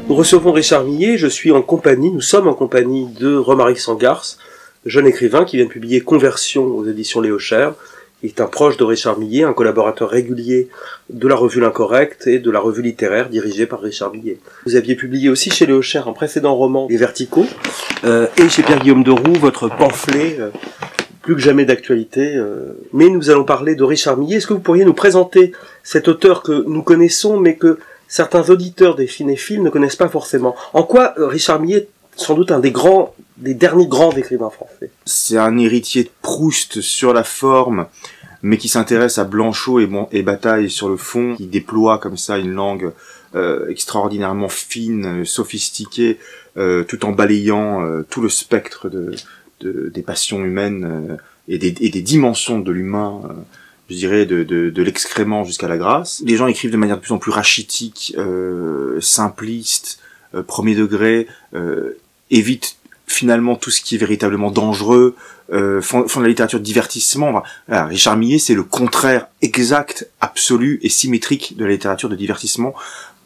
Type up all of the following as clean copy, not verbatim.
Nous recevons Richard Millet, nous sommes en compagnie de Romaric Sangars, jeune écrivain qui vient de publier Conversion aux éditions Léo Cher. Il est un proche de Richard Millet, un collaborateur régulier de la revue L'Incorrect et de la revue littéraire dirigée par Richard Millet. Vous aviez publié aussi chez Léo Cher un précédent roman, Les Verticaux, et chez Pierre-Guillaume Deroux, votre pamphlet, plus que jamais d'actualité. Mais nous allons parler de Richard Millet. Est-ce que vous pourriez nous présenter cet auteur que nous connaissons, mais que certains auditeurs des cinéphiles ne connaissent pas forcément? En quoi Richard Millet est sans doute un des derniers grands écrivains français? C'est un héritier de Proust sur la forme, mais qui s'intéresse à Blanchot et Bataille sur le fond, qui déploie comme ça une langue extraordinairement fine, sophistiquée, tout en balayant tout le spectre des passions humaines et des dimensions de l'humain, je dirais de l'excrément jusqu'à la grâce. Les gens écrivent de manière de plus en plus rachitique, simpliste, premier degré, évitent finalement tout ce qui est véritablement dangereux, font de la littérature de divertissement. Voilà, Richard Millet, c'est le contraire exact, absolu et symétrique de la littérature de divertissement.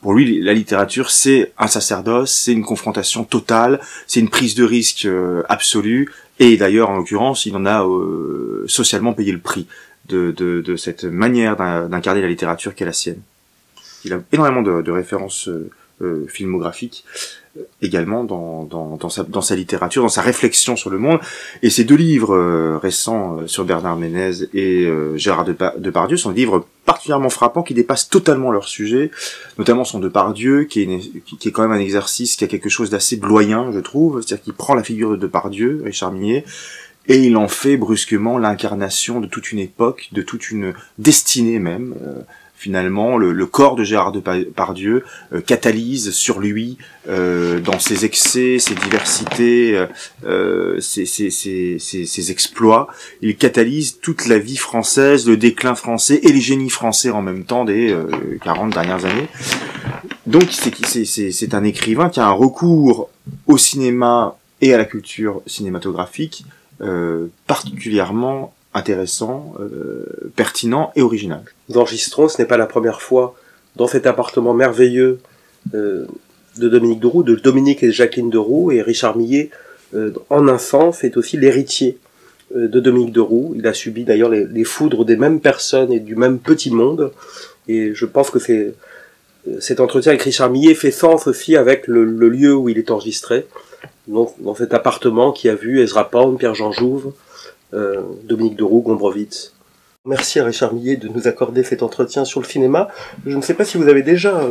Pour lui, la littérature, c'est un sacerdoce, c'est une confrontation totale, c'est une prise de risque absolue, et d'ailleurs, en l'occurrence, il en a socialement payé le prix de cette manière d'incarner la littérature qu'est la sienne. Il a énormément de références filmographiques, également dans sa littérature, dans sa réflexion sur le monde. Et ces deux livres récents sur Bernard Ménez et Gérard Depardieu sont des livres particulièrement frappants qui dépassent totalement leur sujet, notamment son Depardieu, qui est quand même un exercice qui a quelque chose d'assez bloyen, je trouve, c'est-à-dire qu'il prend la figure de Depardieu, Richard Millet, et il en fait brusquement l'incarnation de toute une époque, de toute une destinée même. Finalement, le corps de Gérard Depardieu catalyse sur lui, dans ses excès, ses diversités, ses exploits. Il catalyse toute la vie française, le déclin français et les génies français en même temps des 40 dernières années. Donc c'est un écrivain qui a un recours au cinéma et à la culture cinématographique particulièrement intéressant, pertinent et original. Nous enregistrons, ce n'est pas la première fois, dans cet appartement merveilleux de Dominique Deroux, de Dominique et Jacqueline Deroux, et Richard Millet, en un sens, est aussi l'héritier de Dominique Deroux. Il a subi d'ailleurs les foudres des mêmes personnes et du même petit monde, et je pense que cet entretien avec Richard Millet fait sens aussi avec le lieu où il est enregistré, donc dans cet appartement qui a vu Ezra Pound, Pierre-Jean Jouve, Dominique Deroux, Gombrowicz. Merci à Richard Millet de nous accorder cet entretien sur le cinéma. Je ne sais pas si vous avez déjà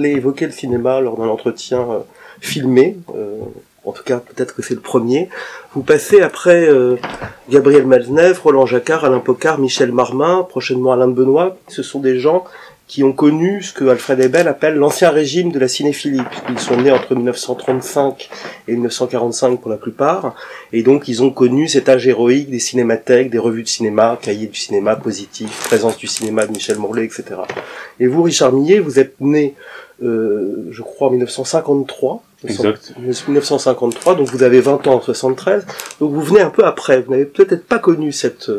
évoqué le cinéma lors d'un entretien filmé. En tout cas, peut-être que c'est le premier. Vous passez après Gabriel Matzneff, Roland Jacquard, Alain Pocard, Michel Marmin, prochainement Alain de Benoît. Ce sont des gens qui ont connu ce que Alfred Ebel appelle l'ancien régime de la cinéphilie, puisqu'ils sont nés entre 1935 et 1945 pour la plupart, et donc ils ont connu cet âge héroïque des cinémathèques, des revues de cinéma, cahiers du cinéma positif, présence du cinéma de Michel Morlet, etc. Et vous, Richard Millet, vous êtes né, je crois, en 1953. Exact. 1953, donc vous avez 20 ans en 73, donc vous venez un peu après, vous n'avez peut-être pas connu cet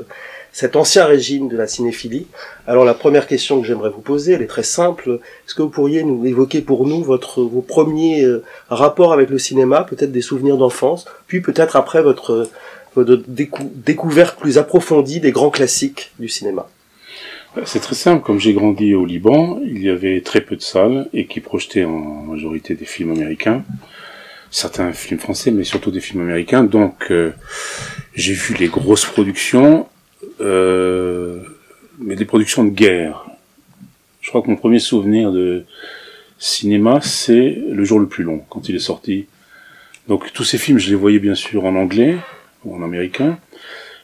ancien régime de la cinéphilie. Alors la première question que j'aimerais vous poser, elle est très simple. Est-ce que vous pourriez nous évoquer pour nous vos premiers rapports avec le cinéma, peut-être des souvenirs d'enfance, puis peut-être après votre découverte plus approfondie des grands classiques du cinéma? C'est très simple. Comme j'ai grandi au Liban, il y avait très peu de salles et qui projetaient en majorité des films américains. Certains films français, mais surtout des films américains. Donc j'ai vu les grosses productions, mais des productions de guerre. Je crois que mon premier souvenir de cinéma, c'est Le jour le plus long, quand il est sorti. Donc tous ces films, je les voyais bien sûr en anglais ou en américain,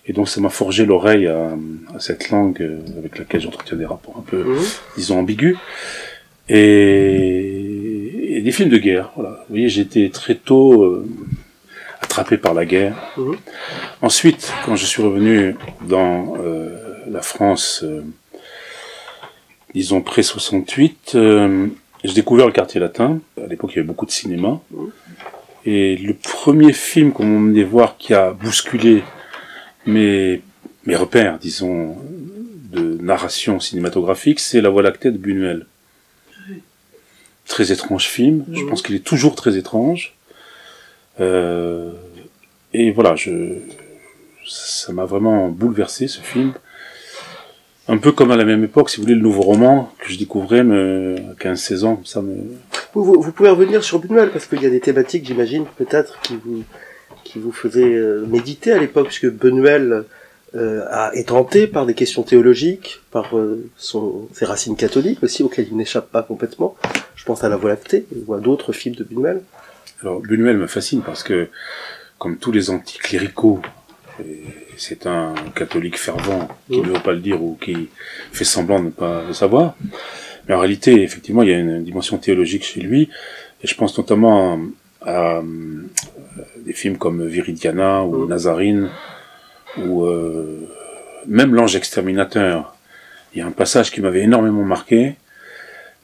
et donc ça m'a forgé l'oreille à cette langue avec laquelle j'entretiens des rapports un peu, disons, ambigus. Et des films de guerre, voilà. Vous voyez, j'ai été très tôt attrapé par la guerre. Ensuite, quand je suis revenu dans la France, disons pré-68, j'ai découvert le quartier latin. À l'époque, il y avait beaucoup de cinéma. Et le premier film qu'on m'a emmené voir qui a bousculé mes repères, disons, de narration cinématographique, c'est La Voie lactée de Buñuel. très étrange film. Je pense qu'il est toujours très étrange. Et voilà, ça m'a vraiment bouleversé, ce film. Un peu comme à la même époque, si vous voulez, le nouveau roman que je découvrais à 15-16 ans, ça me... Vous pouvez revenir sur Buñuel, parce qu'il y a des thématiques, j'imagine, peut-être, qui vous faisaient méditer à l'époque, puisque Buñuel est tenté par des questions théologiques, par ses racines catholiques aussi, auxquelles il n'échappe pas complètement. Je pense à La Voie lactée, ou à d'autres films de Buñuel. Alors, Buñuel me fascine parce que, comme tous les anticléricaux, c'est un catholique fervent qui ne veut pas le dire ou qui fait semblant de ne pas le savoir. Mais en réalité, effectivement, il y a une dimension théologique chez lui. Et je pense notamment à des films comme Viridiana ou Nazarine, ou même L'Ange exterminateur. Il y a un passage qui m'avait énormément marqué.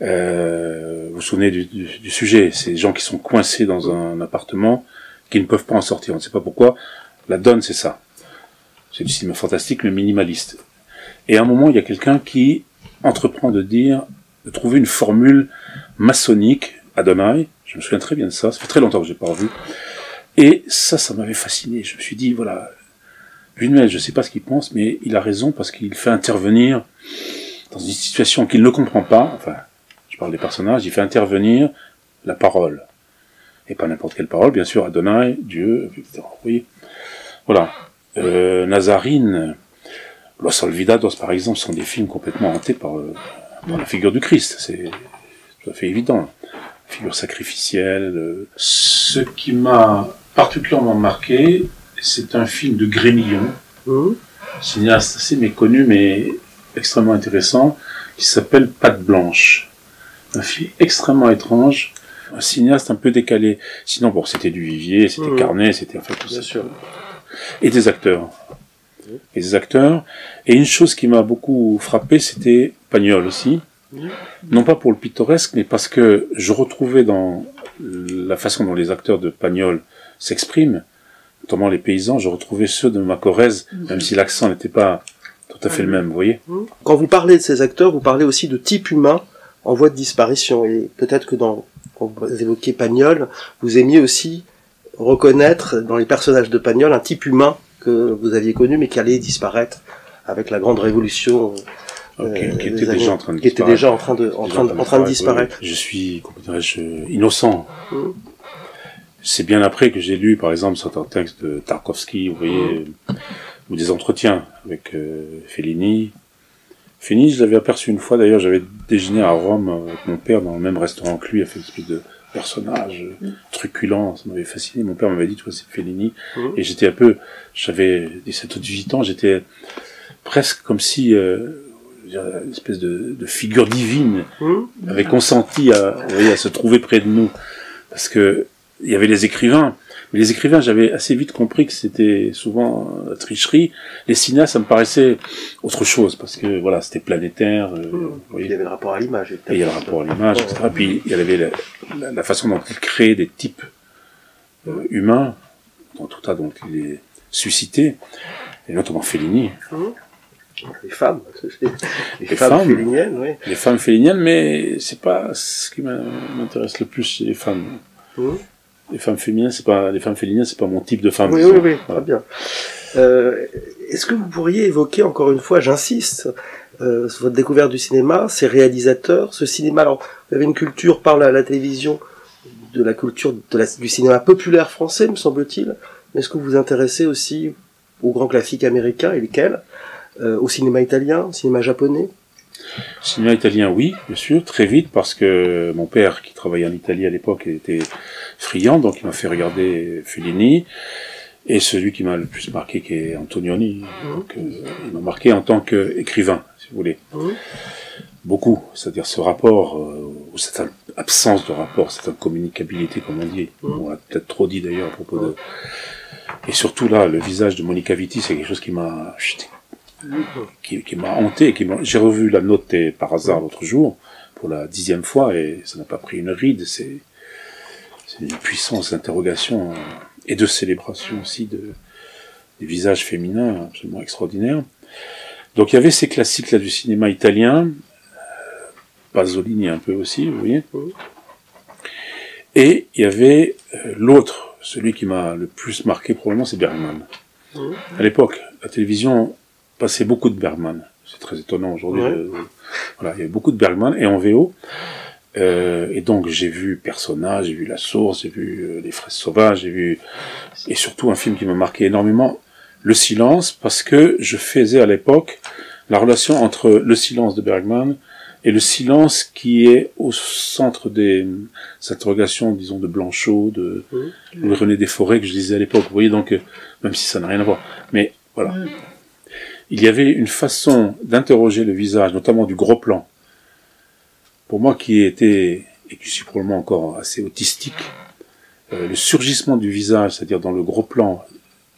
Vous vous souvenez du sujet, ces gens qui sont coincés dans un appartement, qui ne peuvent pas en sortir. On ne sait pas pourquoi. La donne, c'est ça. C'est du cinéma fantastique, mais minimaliste. Et à un moment, il y a quelqu'un qui entreprend de trouver une formule maçonnique, Adonai. Je me souviens très bien de ça. Ça fait très longtemps que je l'ai pas revu. Et ça m'avait fasciné. Je me suis dit, voilà, Buñuel, je ne sais pas ce qu'il pense, mais il a raison parce qu'il fait intervenir dans une situation qu'il ne comprend pas. Enfin, je parle des personnages. Il fait intervenir la parole. Et pas n'importe quelle parole, bien sûr, Adonai, Dieu, etc. Vous voyez, voilà. Nazarine, Los Olvidados, par exemple, sont des films complètement hantés par la figure du Christ. C'est tout à fait évident. Figure sacrificielle. Ce qui m'a particulièrement marqué, c'est un film de Grémillon, cinéaste assez méconnu, mais extrêmement intéressant, qui s'appelle Patte Blanche. Un film extrêmement étrange, un cinéaste un peu décalé. Sinon, bon, c'était du Vivier, c'était Carnet, c'était enfin tout ça. Sûr. Et des acteurs. Et des acteurs. Et une chose qui m'a beaucoup frappé, c'était Pagnol aussi. Non pas pour le pittoresque, mais parce que je retrouvais dans la façon dont les acteurs de Pagnol s'expriment, notamment les paysans, je retrouvais ceux de Macorez, même si l'accent n'était pas tout à fait le même, vous voyez. Quand vous parlez de ces acteurs, vous parlez aussi de type humain en voie de disparition. Et peut-être que quand vous évoquez Pagnol, vous aimiez aussi reconnaître dans les personnages de Pagnol un type humain que vous aviez connu mais qui allait disparaître avec la grande révolution qui était déjà en train de qui était déjà en train de disparaître. Je suis, comment dirais-je, innocent. C'est bien après que j'ai lu, par exemple, certains textes de Tarkovsky, vous voyez, ou des entretiens avec Fellini. Fellini, je l'avais aperçu une fois, d'ailleurs, j'avais déjeuné à Rome avec mon père dans le même restaurant que lui, a fait une espèce de personnage truculent, ça m'avait fasciné. Mon père m'avait dit, tu vois, c'est Fellini. Et j'étais j'avais 17 ou 18 ans, j'étais presque comme si une espèce de figure divine avait consenti à se trouver près de nous. Parce que il y avait les écrivains. Mais les écrivains, j'avais assez vite compris que c'était souvent la tricherie. Les cinéastes, ça me paraissait autre chose, parce que voilà, c'était planétaire. Il y avait le rapport à l'image. Et il y a le rapport à l'image, etc. Puis il y avait la façon dont ils créaient des types humains, dans tout cas dont il est suscité, et notamment Fellini. Les femmes. Les femmes felliniennes, oui. Les femmes felliniennes, mais c'est pas ce qui m'intéresse le plus chez les femmes. Les femmes féminines, les femmes felliniennes, c'est pas mon type de femme. Oui, voilà. Très bien. Est-ce que vous pourriez évoquer encore une fois, j'insiste, votre découverte du cinéma, ses réalisateurs, ce cinéma, alors, vous avez une culture par la télévision, de la culture du cinéma populaire français, me semble-t-il, mais est-ce que vous vous intéressez aussi aux grands classiques américains, et lesquels, au cinéma italien, au cinéma japonais? Cinéma italien, oui, bien sûr, très vite, parce que mon père, qui travaillait en Italie à l'époque, était friand, donc il m'a fait regarder Fellini, et celui qui m'a le plus marqué, qui est Antonioni, donc il m'a marqué en tant qu'écrivain, si vous voulez. Beaucoup, c'est-à-dire ce rapport, ou cette absence de rapport, cette incommunicabilité, comme on dit, on l'a peut-être trop dit d'ailleurs à propos de... Et surtout là, le visage de Monica Vitti, c'est quelque chose qui m'a hanté, j'ai revu La Notte par hasard l'autre jour, pour la 10e fois, et ça n'a pas pris une ride, c'est une puissance d'interrogation, et de célébration aussi des visages féminins absolument extraordinaires. Donc il y avait ces classiques là du cinéma italien, Pasolini un peu aussi, vous voyez. Et il y avait l'autre, celui qui m'a le plus marqué probablement, c'est Bergman. À l'époque, la télévision passait beaucoup de Bergman. C'est très étonnant aujourd'hui. Voilà, il y avait beaucoup de Bergman, et en VO. Et donc j'ai vu Persona, j'ai vu La Source, j'ai vu Les Fraises Sauvages, j'ai vu, et surtout un film qui m'a marqué énormément, Le Silence, parce que je faisais à l'époque la relation entre Le Silence de Bergman et Le Silence qui est au centre des interrogations, disons, de Blanchot, de Louis-René Desforêts, que je lisais à l'époque. Vous voyez, donc, même si ça n'a rien à voir. Mais voilà. Il y avait une façon d'interroger le visage, notamment du gros plan. Pour moi qui était, et qui suis probablement encore assez autistique, le surgissement du visage, c'est-à-dire dans le gros plan,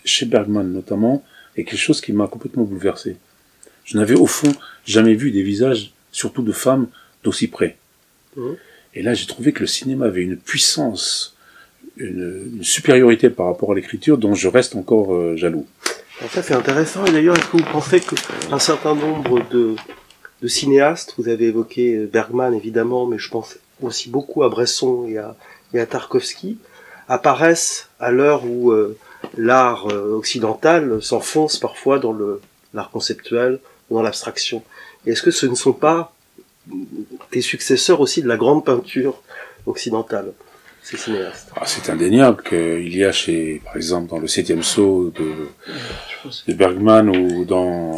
chez Bergman notamment, est quelque chose qui m'a complètement bouleversé. Je n'avais au fond jamais vu des visages, surtout de femmes, d'aussi près. Et là, j'ai trouvé que le cinéma avait une puissance, une supériorité par rapport à l'écriture dont je reste encore jaloux. Alors ça, c'est intéressant. Et d'ailleurs, est-ce que vous pensez qu'un certain nombre de cinéastes, vous avez évoqué Bergman évidemment, mais je pense aussi beaucoup à Bresson et à Tarkovsky, apparaissent à l'heure où l'art occidental s'enfonce parfois dans l'art conceptuel ou dans l'abstraction. Est-ce que ce ne sont pas des successeurs aussi de la grande peinture occidentale, ces cinéastes? C'est indéniable qu'il y a par exemple, dans le 7e saut de Bergman ou dans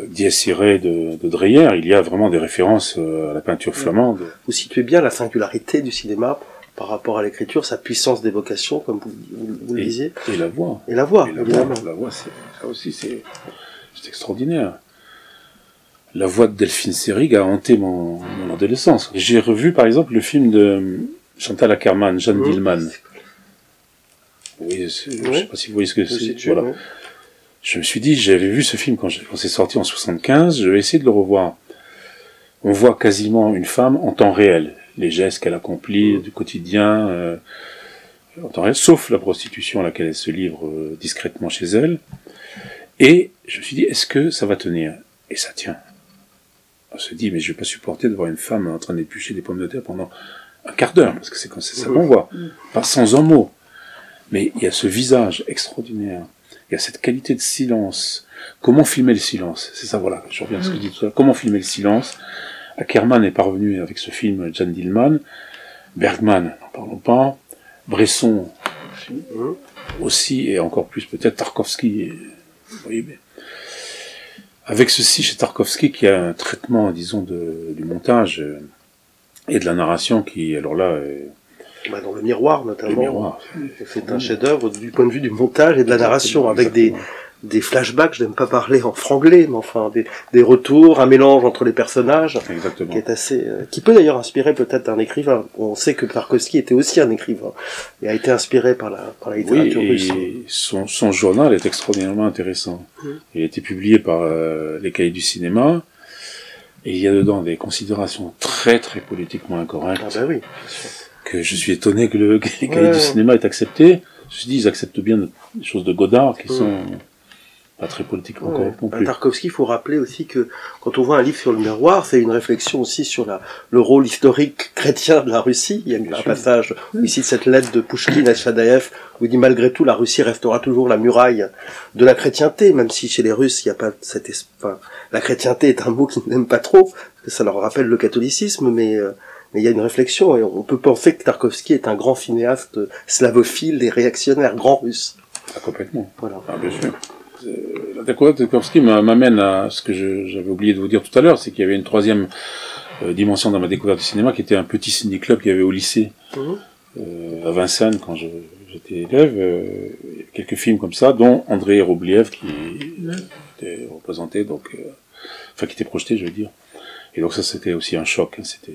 Dies Irae de Dreyer, il y a vraiment des références à la peinture flamande. Vous situez bien la singularité du cinéma par rapport à l'écriture, sa puissance d'évocation, comme vous le disiez. Et la voix. Et la voix, évidemment. La voix, ça aussi, c'est extraordinaire. La voix de Delphine Seyrig a hanté mon adolescence. J'ai revu, par exemple, le film de Chantal Akerman, Jeanne Dillman. Oui, je sais pas si vous voyez ce que c'est. Voilà. Je me suis dit, j'avais vu ce film quand c'est sorti en 75, je vais essayer de le revoir. On voit quasiment une femme en temps réel, les gestes qu'elle accomplit du quotidien, en temps réel, sauf la prostitution à laquelle elle se livre discrètement chez elle. Et je me suis dit, est-ce que ça va tenir? Et ça tient. On se dit, mais je vais pas supporter de voir une femme en train d'éplucher des pommes de terre pendant un quart d'heure, parce que c'est comme ça qu'on voit. Pas sans un mot. Mais il y a ce visage extraordinaire. Il y a cette qualité de silence. Comment filmer le silence? C'est ça, voilà. Je reviens à ce que je dis tout à l'heure. Comment filmer le silence? Akerman est parvenu avec ce film Jeanne Dillman. Bergman, n'en parlons pas. Bresson, aussi, et encore plus peut-être Tarkovsky. Vous voyez bien. Avec ceci, chez Tarkovsky, qui a un traitement, disons, du montage et de la narration qui, alors là, dans Le Miroir, notamment. Le Miroir. C'est un chef-d'œuvre du point de vue du montage et de la narration, avec des flashbacks, je n'aime pas parler en franglais, mais enfin, des retours, un mélange entre les personnages. Exactement. Qui est assez, qui peut d'ailleurs inspirer peut-être un écrivain. On sait que Tarkovsky était aussi un écrivain, et a été inspiré par la littérature russe. Et son journal est extraordinairement intéressant. Il a été publié par les Cahiers du cinéma, et il y a dedans des considérations très très politiquement incorrectes. Ah bah oui, bien sûr. Que je suis étonné que les Cahiers du cinéma aient accepté. Je me suis dit, ils acceptent bien des choses de Godard qui sont pas très politiquement correctes non plus. Tarkovsky, il faut rappeler aussi que quand on voit un livre sur Le Miroir, c'est une réflexion aussi sur le rôle historique chrétien de la Russie. Il y a un passage ici de cette lettre de Pouchkine à Chadaïev où il dit malgré tout la Russie restera toujours la muraille de la chrétienté, même si chez les Russes il n'y a pas la chrétienté est un mot qu'ils n'aiment pas trop, parce que ça leur rappelle le catholicisme, mais il y a une réflexion, et on peut penser que Tarkovsky est un grand cinéaste slavophile et réactionnaire, grand russe. Ah, complètement. Voilà. Ah, bien sûr. La découverte de Tarkovsky m'amène à ce que j'avais oublié de vous dire tout à l'heure, c'est qu'il y avait une troisième dimension dans ma découverte du cinéma, qui était un petit ciné-club qu'il y avait au lycée, à Vincennes, quand j'étais élève. Il y avait quelques films comme ça, dont Andrei Robliev, qui était représenté, donc, qui était projeté, je veux dire. Et donc ça, c'était aussi un choc, hein,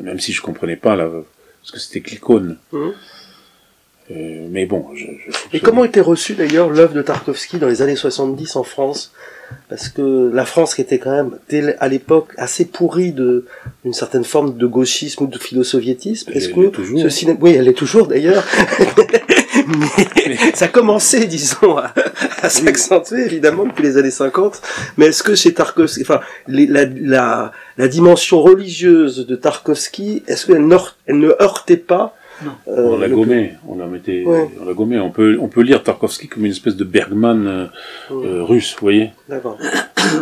même si je comprenais pas parce que c'était Clicone. Mais bon, Et comment était reçue d'ailleurs l'œuvre de Tarkovsky dans les années 70 en France? Parce que la France qui était quand même, à l'époque, assez pourrie d'une certaine forme de gauchisme ou de philo-soviétisme. Est-ce que ce cinéma, oui, elle est toujours d'ailleurs. mais ça a commencé, disons, à s'accentuer, évidemment, depuis les années 50. Mais est-ce que chez Tarkovsky, la dimension religieuse de Tarkovsky, est-ce qu'elle ne heurtait pas On l'a gommé, on l'a gommé. On peut lire Tarkovsky comme une espèce de Bergman russe, vous voyez. D'accord.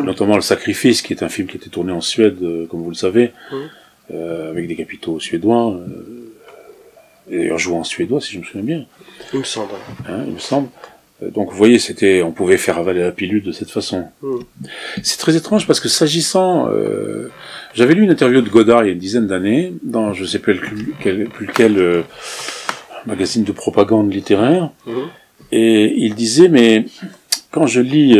Notamment Le Sacrifice, qui est un film qui était tourné en Suède, comme vous le savez, avec des capitaux suédois, et d'ailleurs joué en suédois, si je me souviens bien. Il me semble. Hein, il me semble. Donc vous voyez, on pouvait faire avaler la pilule de cette façon. C'est très étrange parce que s'agissant, j'avais lu une interview de Godard il y a une dizaine d'années dans je sais plus lequel magazine de propagande littéraire, et il disait mais quand je lis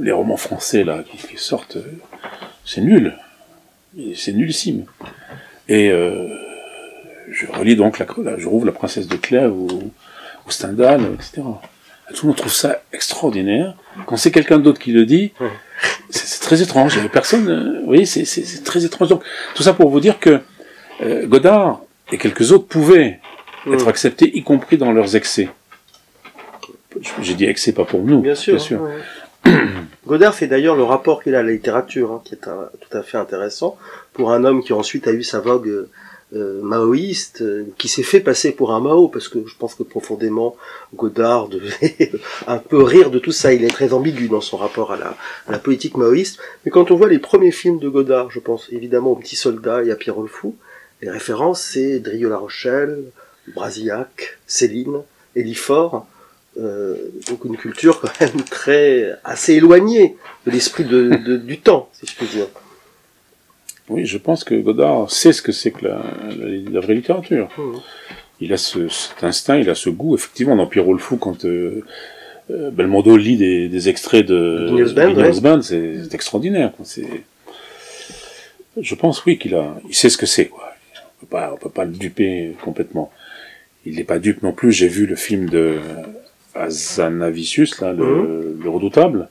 les romans français là qui sortent, c'est nul, c'est nullissime. Et je relis donc je rouvre La Princesse de Clèves ou Stendhal, etc. Tout le monde trouve ça extraordinaire. Quand c'est quelqu'un d'autre qui le dit, c'est très étrange. Il y avait personne. Vous voyez, c'est très étrange. Donc, tout ça pour vous dire que Godard et quelques autres pouvaient être acceptés, y compris dans leurs excès. J'ai dit excès, pas pour nous. Bien sûr. Godard fait d'ailleurs le rapport qu'il a à la littérature, hein, qui est tout à fait intéressant, pour un homme qui ensuite a eu sa vogue maoïste, qui s'est fait passer pour un Mao, parce que je pense que profondément Godard devait un peu rire de tout ça. Il est très ambigu dans son rapport à la politique maoïste. Mais quand on voit les premiers films de Godard, je pense évidemment au Petit Soldat et à Pierrot le Fou, les références c'est Drieux-La Rochelle, Brasillac, Céline, Élifort, donc une culture quand même assez éloignée de l'esprit du temps, si je puis dire. Oui, je pense que Godard sait ce que c'est que la vraie littérature. Il a cet instinct, il a ce goût. Effectivement, dans Pierrot le Fou, quand Belmondo lit des extraits de Niels Band, c'est extraordinaire. Je pense, oui, il sait ce que c'est, quoi. On peut pas le duper complètement. Il n'est pas dupe non plus. J'ai vu le film de Hazanavicius, là, le Redoutable.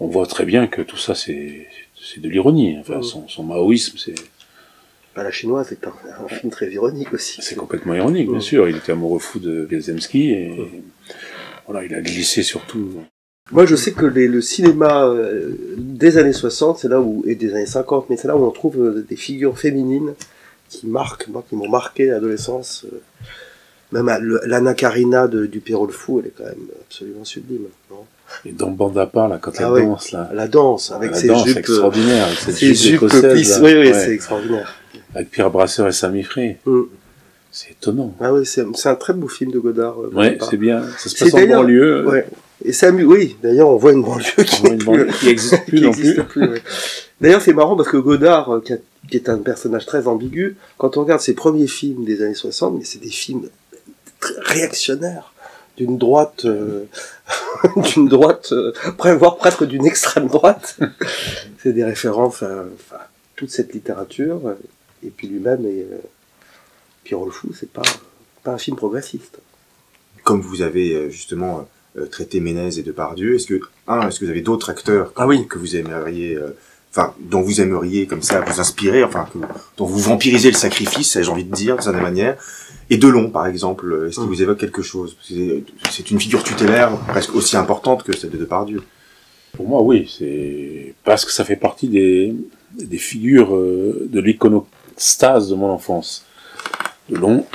On voit très bien que tout ça, c'est de l'ironie. Enfin, son maoïsme, c'est... La chinoise est un film très ironique aussi. C'est complètement ironique, bien sûr. Il était amoureux fou de Wielzemski et voilà, il a glissé surtout. Moi, je sais que le cinéma des années 60, et des années 50, mais c'est là où on trouve des figures féminines qui m'ont marqué à l'adolescence. Même l'Anna Karina du Pierrot le Fou, elle est quand même absolument sublime. Non? Et dans Bande à part, là, quand elle danse, là. La danse, avec ses jupes. Extraordinaire, avec cette ses jupes écosaises. Oui, c'est extraordinaire. Avec Pierre Brasseur et Samy Frey. C'est étonnant. Ah oui, c'est un très beau film de Godard. Ouais, c'est bien. Ça se passe en banlieue. Ouais. Et oui, d'ailleurs, on voit une banlieue qui n'existe plus non plus. Ouais. D'ailleurs, c'est marrant parce que Godard, qui est un personnage très ambigu, quand on regarde ses premiers films des années 60, mais c'est des films très réactionnaires. D'une droite, voire presque d'une extrême droite. C'est des références à toute cette littérature, et puis lui-même, et Pierrot le Fou, c'est pas un film progressiste. Comme vous avez justement traité Ménez et Depardieu, est-ce que vous avez d'autres acteurs que vous aimeriez, dont vous aimeriez comme ça vous inspirer, dont vous vampirisez le sacrifice, j'ai envie de dire, de certaine manière? Et Delon, par exemple, est-ce qu'il vous évoque quelque chose? C'est une figure tutélaire presque aussi importante que celle de Depardieu. Pour moi, oui, c'est parce que ça fait partie des figures de l'iconostase de mon enfance. Delon.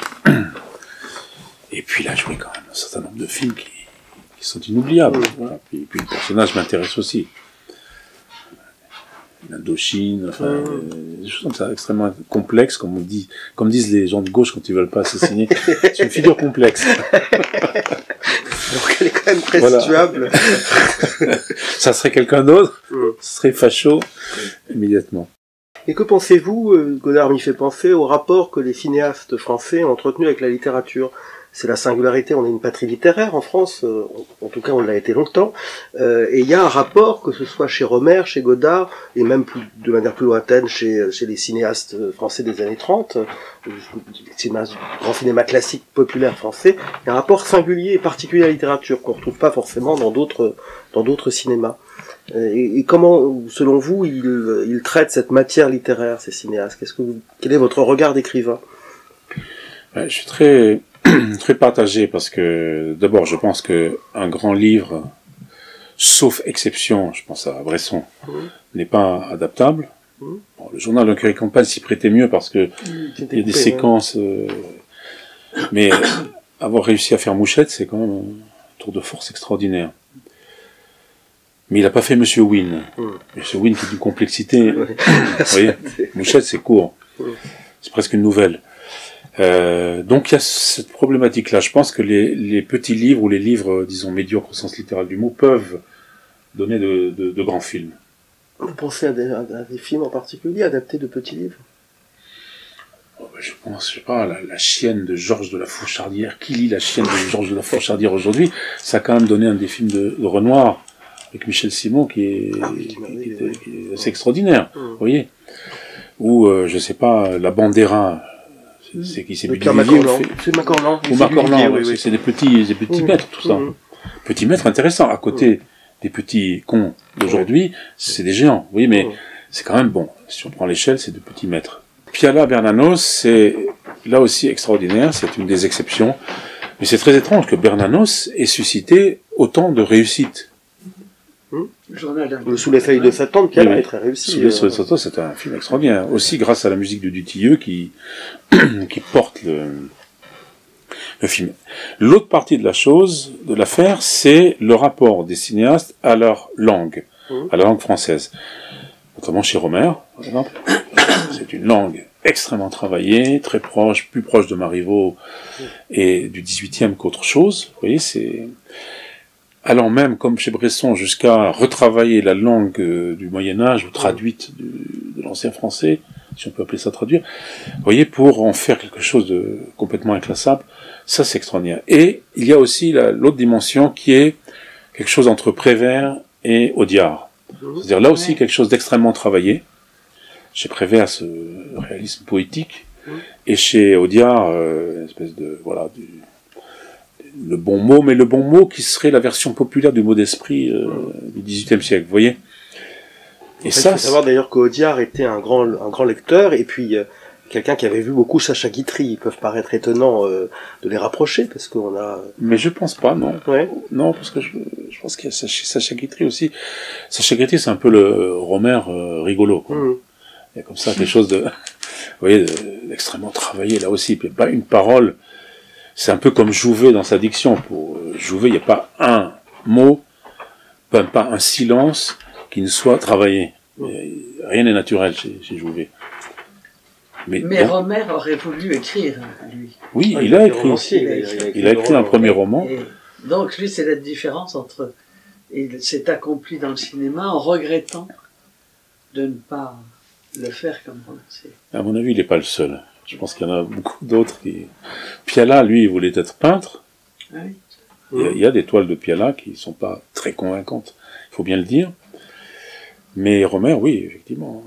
Et puis il a joué quand même un certain nombre de films qui sont inoubliables. Voilà. Puis le personnage m'intéresse aussi. L'Indochine, des choses comme ça, extrêmement complexes, comme disent les gens de gauche quand ils veulent pas assassiner. C'est une figure complexe. Alors qu'elle est quand même très situable. Ça serait quelqu'un d'autre, ce serait facho, immédiatement. Et que pensez-vous, Godard m'y fait penser, au rapport que les cinéastes français ont entretenu avec la littérature? C'est la singularité, on est une patrie littéraire en France, en tout cas on l'a été longtemps, et il y a un rapport, que ce soit chez Rohmer, chez Godard, et même de manière plus lointaine chez les cinéastes français des années 30, du grand cinéma classique populaire français, il y a un rapport singulier et particulier à la littérature qu'on ne retrouve pas forcément dans d'autres cinémas. Et comment, selon vous, ils traitent cette matière littéraire, ces cinéastes? Quel est votre regard d'écrivain? Je suis très partagé parce que, d'abord, je pense que un grand livre, sauf exception, je pense à Bresson, n'est pas adaptable. Bon, le journal d'un curé campagne s'y prêtait mieux parce que il y a des séquences Mais avoir réussi à faire Mouchette, c'est quand même un tour de force extraordinaire. Mais il n'a pas fait Monsieur Wynne. Monsieur Wynne qui est d'une complexité. Vous voyez, Mouchette, c'est court. C'est presque une nouvelle. Donc il y a cette problématique-là. Je pense que les petits livres ou les livres, disons, médiocres au sens littéral du mot, peuvent donner de grands films. Vous pensez à des films en particulier adaptés de petits livres? Je pense, je sais pas, la chienne de Georges de la Fourchardière. Qui lit la chienne de Georges de la Fourchardière aujourd'hui? Ça a quand même donné un des films de Renoir avec Michel Simon qui est assez extraordinaire. Vous voyez? Ou je sais pas, La Bandera. C'est qui? C'est Budivier. C'est Macorlan. Ou Macorlan. C'est des petits maîtres, tout ça. Petits maîtres intéressants. À côté des petits cons d'aujourd'hui, c'est des géants. Vous voyez, mais c'est quand même bon. Si on prend l'échelle, c'est de petits maîtres. Piala Bernanos, c'est là aussi extraordinaire, c'est une des exceptions. Mais c'est très étrange que Bernanos ait suscité autant de réussite. Sous les feuilles de Satan de Piala est très réussi. Sous les feuilles de Satan, c'est un film extraordinaire. Aussi grâce à la musique de Dutilleux qui porte le film. L'autre partie de la chose, de l'affaire, c'est le rapport des cinéastes à leur langue, à la langue française. Notamment chez Romer, par exemple. C'est une langue extrêmement travaillée, très proche, plus proche de Marivaux et du 18e qu'autre chose. Vous voyez, c'est allant même, comme chez Bresson, jusqu'à retravailler la langue du Moyen-Âge, ou traduite de l'ancien français, si on peut appeler ça traduire, vous voyez, pour en faire quelque chose de complètement inclassable. Ça, c'est extraordinaire. Et il y a aussi l'autre dimension qui est quelque chose entre Prévert et Audiard. C'est-à-dire là aussi quelque chose d'extrêmement travaillé. Chez Prévert, ce réalisme poétique, et chez Audiard, une espèce de, voilà, le bon mot, mais le bon mot qui serait la version populaire du mot d'esprit du XVIIIe siècle, vous voyez. Et ça, il faut savoir d'ailleurs qu'Audiard était un grand lecteur, et puis quelqu'un qui avait vu beaucoup Sacha Guitry. Ils peuvent paraître étonnants de les rapprocher, parce qu'on a... Mais je pense pas, non. Ouais. Non, parce que je pense qu'il y a Sacha Guitry aussi. Sacha Guitry, c'est un peu le Romer rigolo, quoi. Il y a comme ça quelque chose de, vous voyez, d'extrêmement travaillé là aussi. Puis pas une parole. C'est un peu comme Jouvet dans sa diction. Pour Jouvet, il n'y a pas un mot, pas un silence qui ne soit travaillé. Rien n'est naturel chez Jouvet. Mais Romer aurait voulu écrire, lui. Oui, il a écrit. Il a écrit un premier roman. Et donc, lui, c'est la différence entre... Il s'est accompli dans le cinéma en regrettant de ne pas le faire comme romancier. À mon avis, il n'est pas le seul. Je pense qu'il y en a beaucoup d'autres qui... Piala, lui, il voulait être peintre. Oui. Il y a des toiles de Piala qui ne sont pas très convaincantes, il faut bien le dire. Mais Romer, oui, effectivement.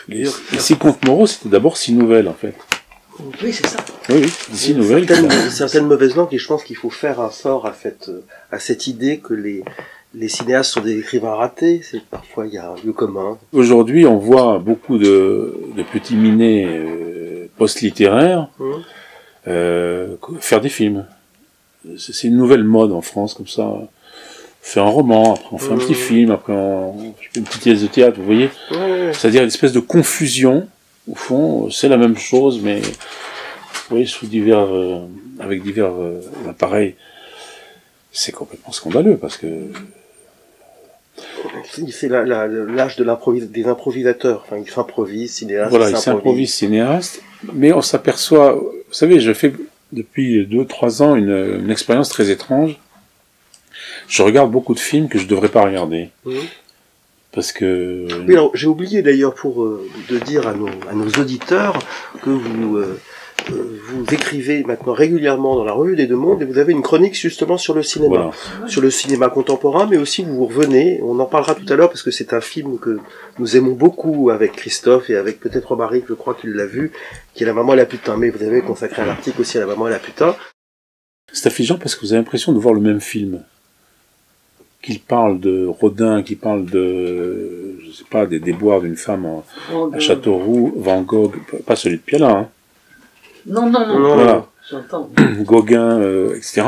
Les 6 contes moraux, c'était d'abord 6 nouvelles, en fait. Oui, c'est ça. Oui, 6 nouvelles. Certaines mauvaises langues, et je pense qu'il faut faire un sort à cette idée que les cinéastes sont des écrivains ratés. C'est parfois il y a un lieu commun. Aujourd'hui, on voit beaucoup de petits minets post-littéraires faire des films. C'est une nouvelle mode en France, comme ça. On fait un roman, après on fait un petit film, après on fait une petite pièce de théâtre, vous voyez. C'est-à-dire une espèce de confusion. Au fond, c'est la même chose, mais vous voyez, avec divers appareils. C'est complètement scandaleux, parce que c'est l'âge des improvisateurs. Enfin, ils s'improvisent, cinéastes. Voilà, ils s'improvisent cinéastes, mais on s'aperçoit... Vous savez, je fais depuis 2-3 ans une expérience très étrange. Je regarde beaucoup de films que je devrais pas regarder. Parce que... Oui, alors, j'ai oublié d'ailleurs de dire à nos auditeurs que vous écrivez maintenant régulièrement dans la Revue des Deux Mondes, et vous avez une chronique justement sur le cinéma. Voilà. Sur le cinéma contemporain, mais aussi vous revenez, on en parlera tout à l'heure parce que c'est un film que nous aimons beaucoup avec Christophe et avec peut-être Romaric, je crois qu'il l'a vu, qui est La Maman et la Putain, mais vous avez consacré un article aussi à La Maman et la Putain. C'est affligeant parce que vous avez l'impression de voir le même film. Qu'il parle de Rodin, qu'il parle de, je sais pas, des déboires d'une femme à Châteauroux, Van Gogh, pas celui de Piala, hein. Non, voilà. J'entends. Gauguin, etc.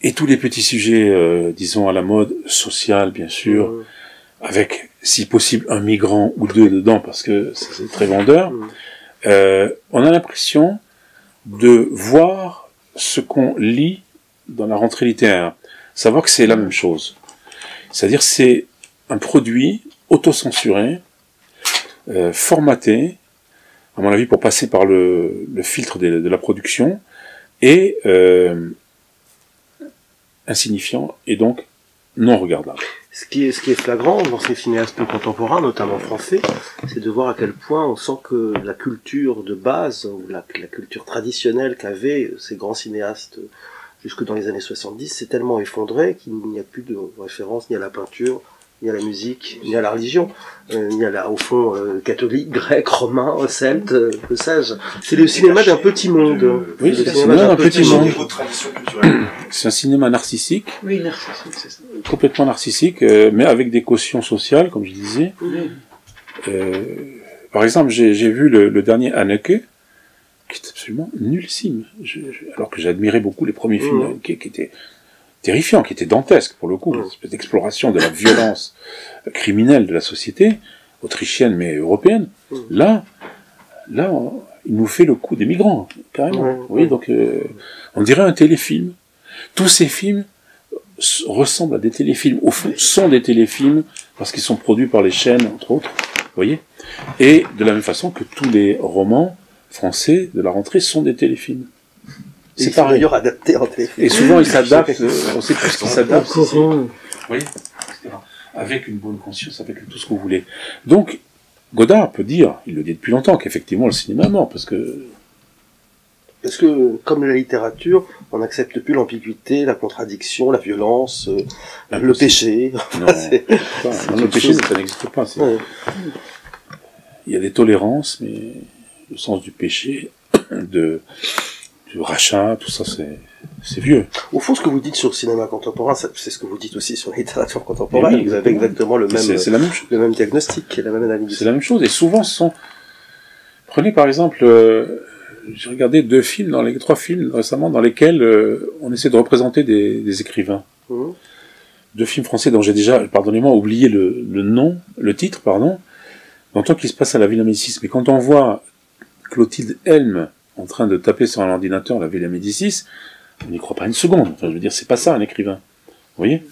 Et tous les petits sujets, disons, à la mode, sociale, bien sûr, avec, si possible, un migrant ou deux dedans, parce que c'est très vendeur. On a l'impression de voir ce qu'on lit dans la rentrée littéraire. Savoir que c'est la même chose. C'est-à-dire c'est un produit autocensuré, formaté, à mon avis pour passer par le filtre de la production, et insignifiant et donc non regardable. Ce qui est flagrant dans ces cinéastes contemporains, notamment français, c'est de voir à quel point on sent que la culture de base, ou la culture traditionnelle qu'avaient ces grands cinéastes jusque dans les années 70, s'est tellement effondrée qu'il n'y a plus de référence ni à la peinture, ni à la musique, ni à la religion, ni à la, au fond, catholique, grec, romain, celte, que sais-je. C'est le cinéma d'un petit monde. Oui, c'est le cinéma d'un petit monde. C'est un cinéma narcissique. Oui, narcissique, c'est ça. Complètement narcissique, mais avec des cautions sociales, comme je disais. Oui. Par exemple, j'ai vu le dernier Haneke, qui est absolument nullissime. Alors que j'admirais beaucoup les premiers films d'Haneke, qui étaient terrifiants, qui étaient dantesques, pour le coup. Une espèce d'exploration de la violence criminelle de la société, autrichienne mais européenne. Là, il nous fait le coup des migrants, carrément. Oui, donc, on dirait un téléfilm. Tous ces films ressemblent à des téléfilms. Au fond, sont des téléfilms, parce qu'ils sont produits par les chaînes, entre autres. Vous voyez? Et de la même façon que tous les romans français de la rentrée sont des téléfilms. C'est pareil. D'ailleurs adapté en téléfilm. Et souvent, ils s'adaptent, on sait plus qu'ils s'adaptent. Courant. Oui, etc. Avec une bonne conscience, avec tout ce que vous voulez. Donc, Godard peut dire, il le dit depuis longtemps, qu'effectivement, le cinéma est mort, parce que, comme la littérature, on n'accepte plus l'ambiguïté, la contradiction, la violence, le péché. Non, le péché, ça n'existe pas. Ouais. Il y a des tolérances, mais le sens du péché, du rachat, tout ça, c'est vieux. Au fond, ce que vous dites sur le cinéma contemporain, c'est ce que vous dites aussi sur la littérature contemporaine. Oui, vous avez exactement le même diagnostic, la même analyse. C'est la même chose. Et souvent, prenez par exemple, j'ai regardé 3 films récemment dans lesquels on essaie de représenter des écrivains. 2 films français dont j'ai déjà, pardonnez-moi, oublié le titre, longtemps qu'il se passe à la Villa Médicis. Mais quand on voit Clotilde Helm en train de taper sur un ordinateur la Villa Médicis, on n'y croit pas une seconde. Enfin, je veux dire, c'est pas ça un écrivain. Vous voyez?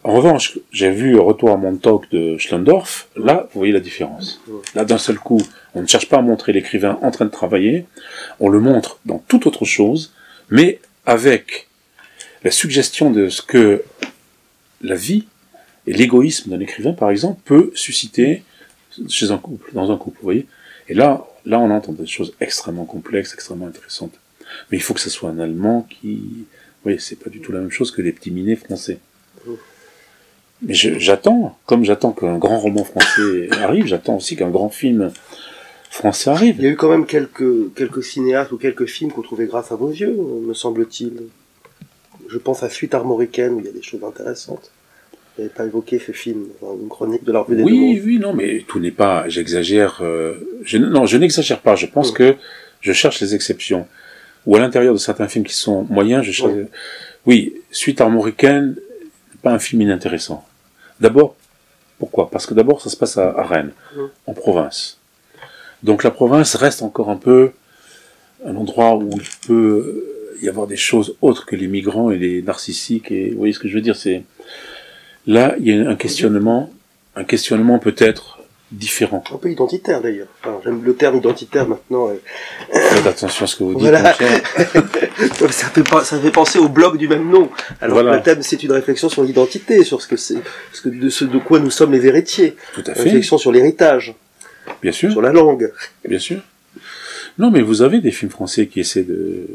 En revanche, j'ai vu Retour à Montauk de Schlendorf. Là, vous voyez la différence. Là, d'un seul coup, on ne cherche pas à montrer l'écrivain en train de travailler. On le montre dans toute autre chose, mais avec la suggestion de ce que la vie et l'égoïsme d'un écrivain, par exemple, peut susciter chez un couple, dans un couple, vous voyez. Et là, on entend des choses extrêmement complexes, extrêmement intéressantes. Mais il faut que ce soit un Allemand qui... Oui, c'est pas du tout la même chose que les petits minets français. Mais comme j'attends qu'un grand roman français arrive, j'attends aussi qu'un grand film français arrive. Il y a eu quand même quelques cinéastes ou quelques films qu'on trouvait grâce à vos yeux, me semble-t-il. Je pense à Suite armoricaine, où il y a des choses intéressantes. Vous n'avez pas évoqué ces films dans une chronique de la revue des Deux Mondes. Oui, non, mais tout n'est pas... J'exagère... je n'exagère pas. Je pense que je cherche les exceptions. Ou à l'intérieur de certains films qui sont moyens, je cherche... Oui, Suite armoricaine, pas un film inintéressant. D'abord, pourquoi? Parce que d'abord, ça se passe à Rennes, en province. Donc la province reste encore un peu un endroit où il peut y avoir des choses autres que les migrants et les narcissiques. Et vous voyez ce que je veux dire? Là, il y a un questionnement peut-être différent. Un peu identitaire d'ailleurs. Alors, j'aime le terme identitaire maintenant. Faites attention à ce que vous dites. Voilà. ça fait penser au blog du même nom. Alors le thème, c'est une réflexion sur l'identité, sur de quoi nous sommes les héritiers. Tout à fait. Une réflexion sur l'héritage. Bien sûr. Sur la langue. Bien sûr. Non, mais vous avez des films français qui essaient de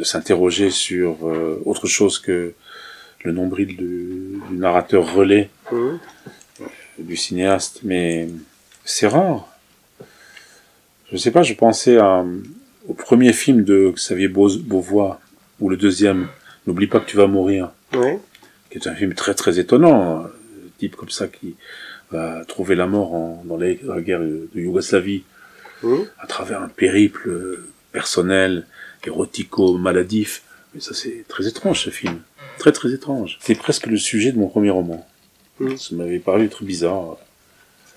s'interroger sur autre chose que le nombril du narrateur relais du cinéaste, mais c'est rare. Je sais pas, je pensais au premier film de Xavier Beauvois, ou le deuxième, N'oublie pas que tu vas mourir, qui est un film très très étonnant, un type comme ça qui va trouver la mort dans la guerre de Yougoslavie, à travers un périple personnel, érotico-maladif. Mais ça, c'est très étrange, ce film. Très très étrange. C'est presque le sujet de mon premier roman. Ça m'avait paru très bizarre.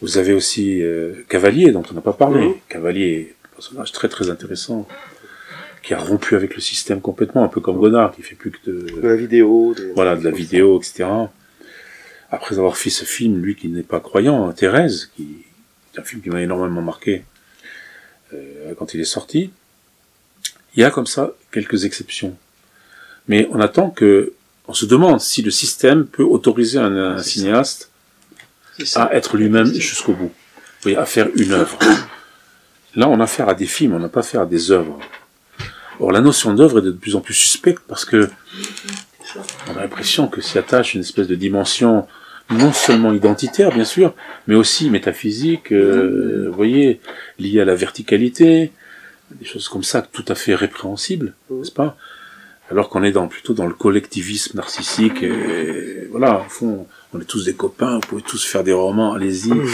Vous avez aussi Cavalier, dont on n'a pas parlé. Cavalier, personnage très très intéressant, qui a rompu avec le système complètement, un peu comme Godard, qui fait plus que De la vidéo. voilà, de la vidéo, etc. Après avoir fait ce film, lui qui n'est pas croyant, hein, Thérèse, qui est un film qui m'a énormément marqué quand il est sorti, il y a comme ça quelques exceptions. Mais on attend que, on se demande si le système peut autoriser un cinéaste à être lui-même jusqu'au bout, oui, à faire une œuvre. Là, on a affaire à des films, on n'a pas affaire à des œuvres. Or, la notion d'œuvre est de plus en plus suspecte parce que on a l'impression que s'y attache une espèce de dimension non seulement identitaire, bien sûr, mais aussi métaphysique, vous voyez, liée à la verticalité, des choses comme ça tout à fait répréhensibles, n'est-ce pas? Alors qu'on est plutôt dans le collectivisme narcissique, et voilà, au fond, on est tous des copains, vous pouvez tous faire des romans, allez-y, vous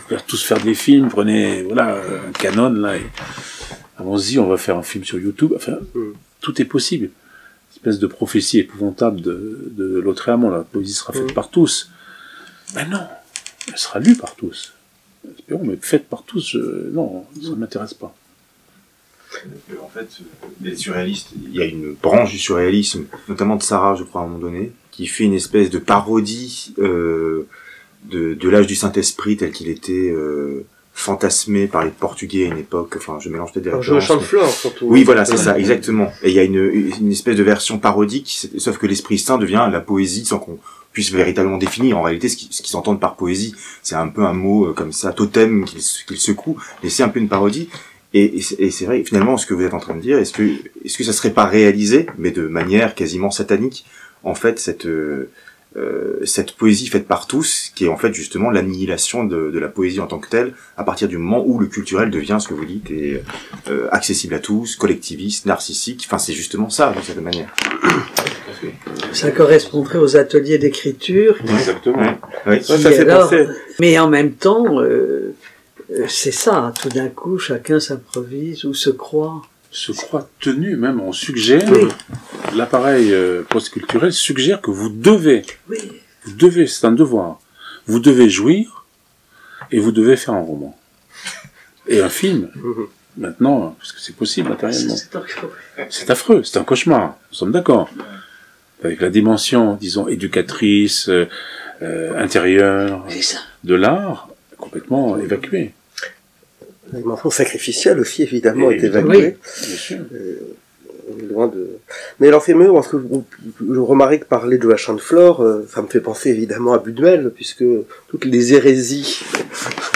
pouvez tous faire des films, prenez, voilà, un canon, là, et allons-y, on va faire un film sur YouTube, enfin, tout est possible. Une espèce de prophétie épouvantable de Lautréamont, la poésie sera faite par tous. Ben non, elle sera lue par tous. Espérons, mais faite par tous, non, ça ne m'intéresse pas. En fait, les surréalistes, il y a une branche du surréalisme, notamment de Sarah, je crois, à un moment donné, qui fait une espèce de parodie de l'âge du Saint-Esprit tel qu'il était fantasmé par les Portugais à une époque. Enfin, je mélange peut-être des références. Chant de fleurs, surtout. Oui, voilà, c'est ça, exactement. Et il y a une espèce de version parodique, sauf que l'Esprit Saint devient la poésie sans qu'on puisse véritablement définir. En réalité, ce qu'ils entendent par poésie, c'est un peu un mot comme ça, totem, qu'ils secouent, et c'est un peu une parodie. Et c'est vrai, finalement, ce que vous êtes en train de dire, est-ce que ça serait pas réalisé, mais de manière quasiment satanique, en fait, cette poésie faite par tous, qui est en fait justement l'annihilation de la poésie en tant que telle, à partir du moment où le culturel devient, ce que vous dites, est accessible à tous, collectiviste, narcissique, enfin c'est justement ça, d'une certaine manière. Ça correspondrait aux ateliers d'écriture. Exactement. Oui. Ça fait alors, penser. mais en même temps, c'est ça, tout d'un coup, chacun s'improvise ou se croit. Se croit tenu, même, on suggère, Oui. l'appareil post-culturel suggère que vous devez, Oui. c'est un devoir, vous devez jouir et vous devez faire un roman. Et un film, maintenant, parce que c'est possible matériellement. C'est affreux, c'est un cauchemar, nous sommes d'accord. Avec la dimension, disons, éducatrice, intérieure de l'art, complètement évacuée. La dimension sacrificielle aussi, évidemment, Et est évacuée. Oui, bien sûr. On est loin de... Mais alors c'est mieux, parce que je remarque que parler de la Chant de fleurs, ça me fait penser évidemment à Buñuel, puisque toutes les hérésies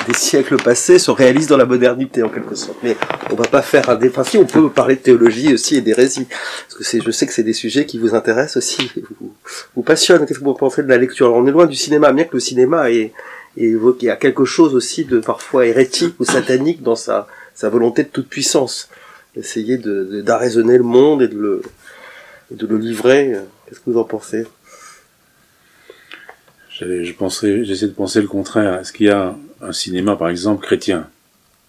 des siècles passés se réalisent dans la modernité, en quelque sorte. Mais on va pas faire un débat. Si, on peut parler de théologie aussi et d'hérésie. Parce que je sais que c'est des sujets qui vous intéressent aussi, vous passionnent. Qu'est-ce que vous pensez de la lecture? Alors on est loin du cinéma, bien que le cinéma est évoqué à quelque chose aussi de parfois hérétique ou satanique dans sa volonté de toute puissance. Essayer d'arraisonner le monde et de le livrer. Qu'est-ce que vous en pensez? J'essaie de penser le contraire. Est-ce qu'il y a un cinéma, par exemple, chrétien?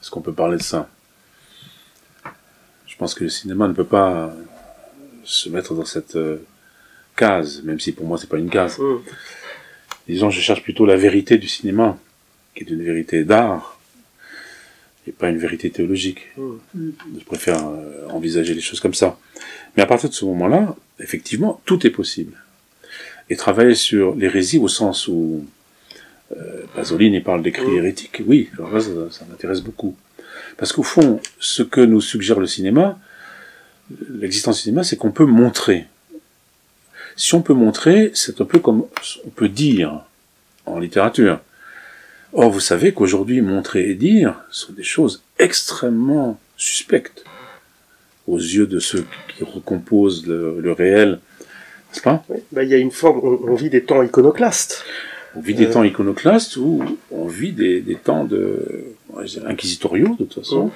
Est-ce qu'on peut parler de ça? Je pense que le cinéma ne peut pas se mettre dans cette case, même si pour moi c'est pas une case. Disons, je cherche plutôt la vérité du cinéma, qui est une vérité d'art, et pas une vérité théologique. Je préfère envisager les choses comme ça. Mais à partir de ce moment-là, effectivement, tout est possible. Et travailler sur l'hérésie au sens où Pasolini il parle d'écrit hérétique, oui, alors là, ça m'intéresse beaucoup. Parce qu'au fond, ce que nous suggère le cinéma, l'existence du cinéma, c'est qu'on peut montrer. Si on peut montrer, c'est un peu comme on peut dire en littérature. Or, vous savez qu'aujourd'hui, montrer et dire sont des choses extrêmement suspectes aux yeux de ceux qui recomposent le réel, n'est-ce pas? Oui, il y a une forme, on vit des temps iconoclastes. On vit des temps iconoclastes ou on vit des temps inquisitoriaux, de toute façon,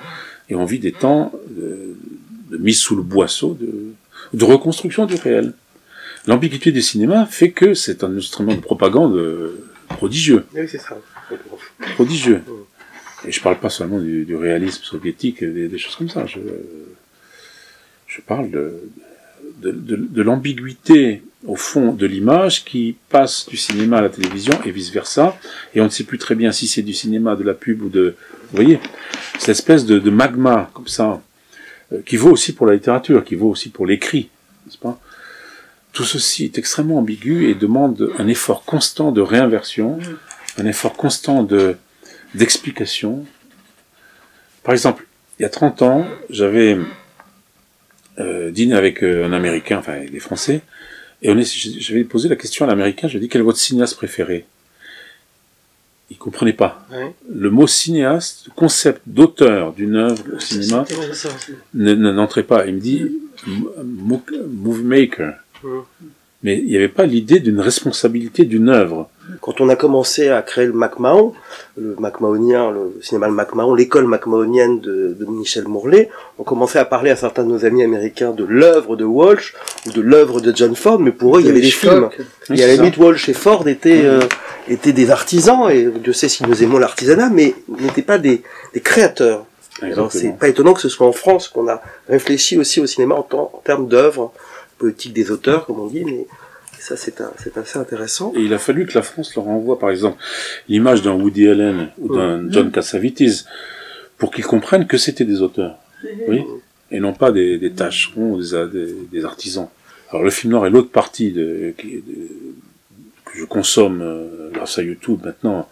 et on vit des temps de mise sous le boisseau, de reconstruction du réel. L'ambiguïté du cinéma fait que c'est un instrument de propagande prodigieux. Oui, c'est ça. Prodigieux. Et je parle pas seulement du réalisme soviétique, des choses comme ça. Je parle de l'ambiguïté au fond de l'image qui passe du cinéma à la télévision et vice versa, et on ne sait plus très bien si c'est du cinéma, de la pub ou de, vous voyez, cette espèce de magma comme ça, qui vaut aussi pour la littérature, qui vaut aussi pour l'écrit, n'est-ce pas? Tout ceci est extrêmement ambigu et demande un effort constant de réinversion, un effort constant d'explication. Par exemple, il y a 30 ans, j'avais dîné avec un Américain, enfin avec des Français, et j'avais posé la question à l'Américain, je lui ai dit, quel est votre cinéaste préféré? Il comprenait pas. Ouais. Le mot cinéaste, le concept d'auteur d'une œuvre au cinéma, n'entrait pas. Il me dit, movie maker. Mais il n'y avait pas l'idée d'une responsabilité d'une œuvre. Quand on a commencé à créer le McMahon, le McMahonien, le cinéma le McMahon, l'école McMahonienne de Michel Mourlet, on commençait à parler à certains de nos amis américains de l'œuvre de Walsh ou de l'œuvre de John Ford, mais pour eux il y avait des films. Il y avait Walsh et Ford étaient des artisans, et Dieu sait si nous aimons l'artisanat, mais n'étaient pas des créateurs. Exactement. Alors c'est pas étonnant que ce soit en France qu'on a réfléchi aussi au cinéma en termes d'œuvres, politique des auteurs, comme on dit, mais ça, c'est assez intéressant. Et il a fallu que la France leur envoie, par exemple, l'image d'un Woody Allen ou d'un John Cassavetes pour qu'ils comprennent que c'était des auteurs. Oui. Et non pas des tâcherons, des artisans. Alors, le film noir est l'autre partie que je consomme grâce à YouTube maintenant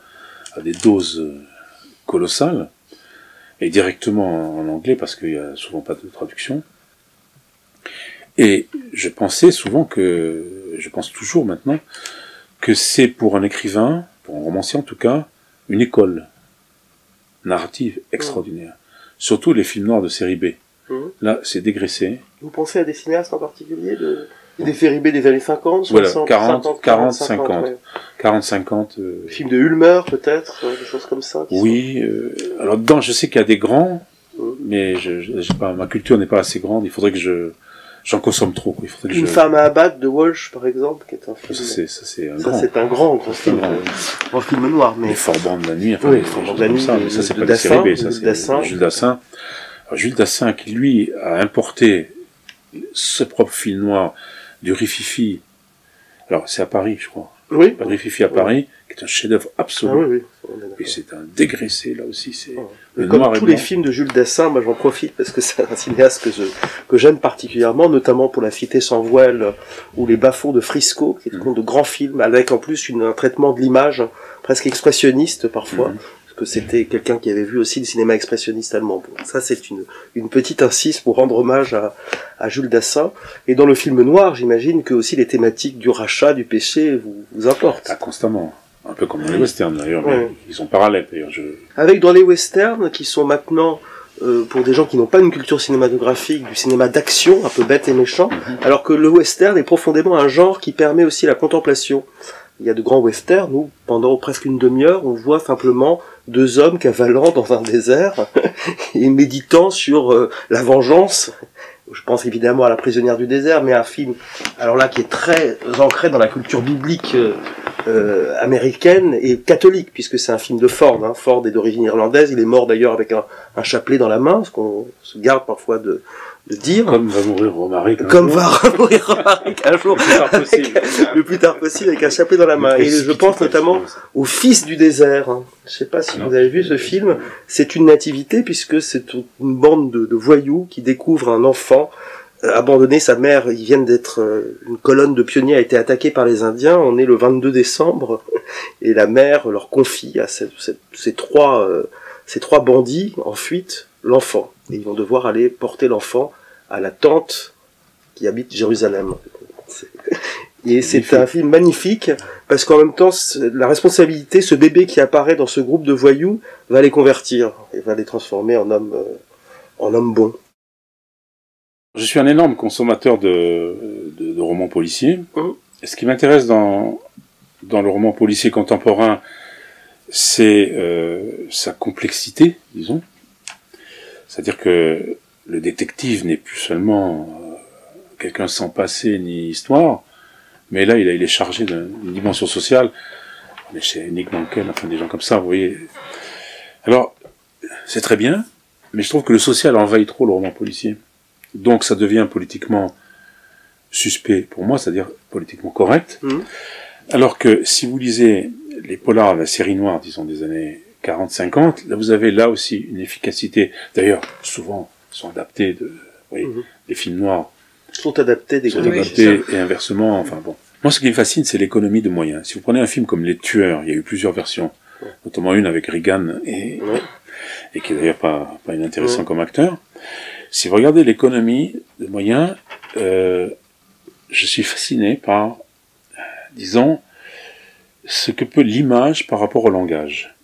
à des doses colossales et directement en anglais parce qu'il n'y a souvent pas de traduction. Et je pensais souvent je pense toujours maintenant, que c'est pour un écrivain, pour un romancier en tout cas, une école narrative extraordinaire. Surtout les films noirs de série B. Là, c'est dégraissé. Vous pensez à des cinéastes en particulier, des séries B des années 50, 60, voilà, 40, 50. Ouais. 40-50. Films de Ulmer, peut-être, des choses comme ça. Oui, alors dedans, je sais qu'il y a des grands, mais ma culture n'est pas assez grande, il faudrait que j'en consomme trop. Il faudrait que femme à abattre de Walsh, par exemple, qui est un film. Ça, c'est un grand film. Un film noir, mais. Les Forbans de la nuit, enfin, oui, Forbans de la nuit. Mais ça, c'est pas des séries B, ça, c'est Jules Dassin. Alors, Jules Dassin, qui, lui, a importé ce propre film noir du Rififi. Alors, c'est à Paris, je crois. Oui. Le Rififi à Paris, qui est un chef-d'œuvre absolu. Ah, oui. Et c'est un dégraissé, là aussi, c'est... Comme tous les films de Jules Dassin, moi j'en profite parce que c'est un cinéaste que j'aime particulièrement, notamment pour La Cité sans voile ou Les bas-fonds de Frisco, qui sont de grands films, avec en plus un traitement de l'image presque expressionniste parfois, parce que c'était quelqu'un qui avait vu aussi le cinéma expressionniste allemand. Bon, ça c'est une petite incise pour rendre hommage à Jules Dassin. Et dans le film noir, j'imagine que aussi les thématiques du rachat, du péché vous importent. Ah, constamment. Un peu comme dans les westerns d'ailleurs, mais ils sont parallèles d'ailleurs. Avec dans les westerns, qui sont maintenant, pour des gens qui n'ont pas une culture cinématographique, du cinéma d'action, un peu bête et méchant, alors que le western est profondément un genre qui permet aussi la contemplation. Il y a de grands westerns où, pendant presque une demi-heure, on voit simplement deux hommes cavalant dans un désert et méditant sur la vengeance. Je pense évidemment à La prisonnière du désert, mais un film, alors là, qui est très ancré dans la culture biblique américaine et catholique, puisque c'est un film de Ford. Ford est d'origine irlandaise, il est mort d'ailleurs avec un chapelet dans la main, ce qu'on se garde parfois de dire. Comme va mourir Romaric. Comme va mourir Romaric un jour, le plus tard possible, avec un chapelet dans la main. Et je pense notamment au Fils du désert. Je sais pas si vous avez vu ce film. C'est une nativité, puisque c'est une bande de voyous qui découvrent un enfant abandonné. Sa mère, ils viennent d'être une colonne de pionniers a été attaquée par les Indiens. On est le 22 décembre et la mère leur confie à ces trois bandits en fuite l'enfant. Et ils vont devoir aller porter l'enfant à la tante qui habite Jérusalem. Et c'est un film magnifique parce qu'en même temps, la responsabilité, ce bébé qui apparaît dans ce groupe de voyous va les convertir et va les transformer en hommes bons. Je suis un énorme consommateur de romans policiers. Et ce qui m'intéresse dans le roman policier contemporain, c'est sa complexité, disons. C'est-à-dire que le détective n'est plus seulement quelqu'un sans passé ni histoire, mais là, il est chargé d'une dimension sociale. Mais chez Nick Mankel, enfin des gens comme ça, vous voyez. Alors, c'est très bien, mais je trouve que le social envahit trop le roman policier. Donc ça devient politiquement suspect pour moi, c'est-à-dire politiquement correct. Mmh. Alors que si vous lisez les polars, la série noire, disons des années 40-50, là vous avez là aussi une efficacité. D'ailleurs, souvent, ils sont adaptés de, oui, les films noirs Sont adaptés des sont grands. adaptés et inversement. Enfin bon. Moi, ce qui me fascine, c'est l'économie de moyens. Si vous prenez un film comme Les Tueurs, il y a eu plusieurs versions, notamment une avec Reagan et qui est d'ailleurs pas inintéressant comme acteur. Si vous regardez l'économie de moyens, je suis fasciné par, disons, ce que peut l'image par rapport au langage.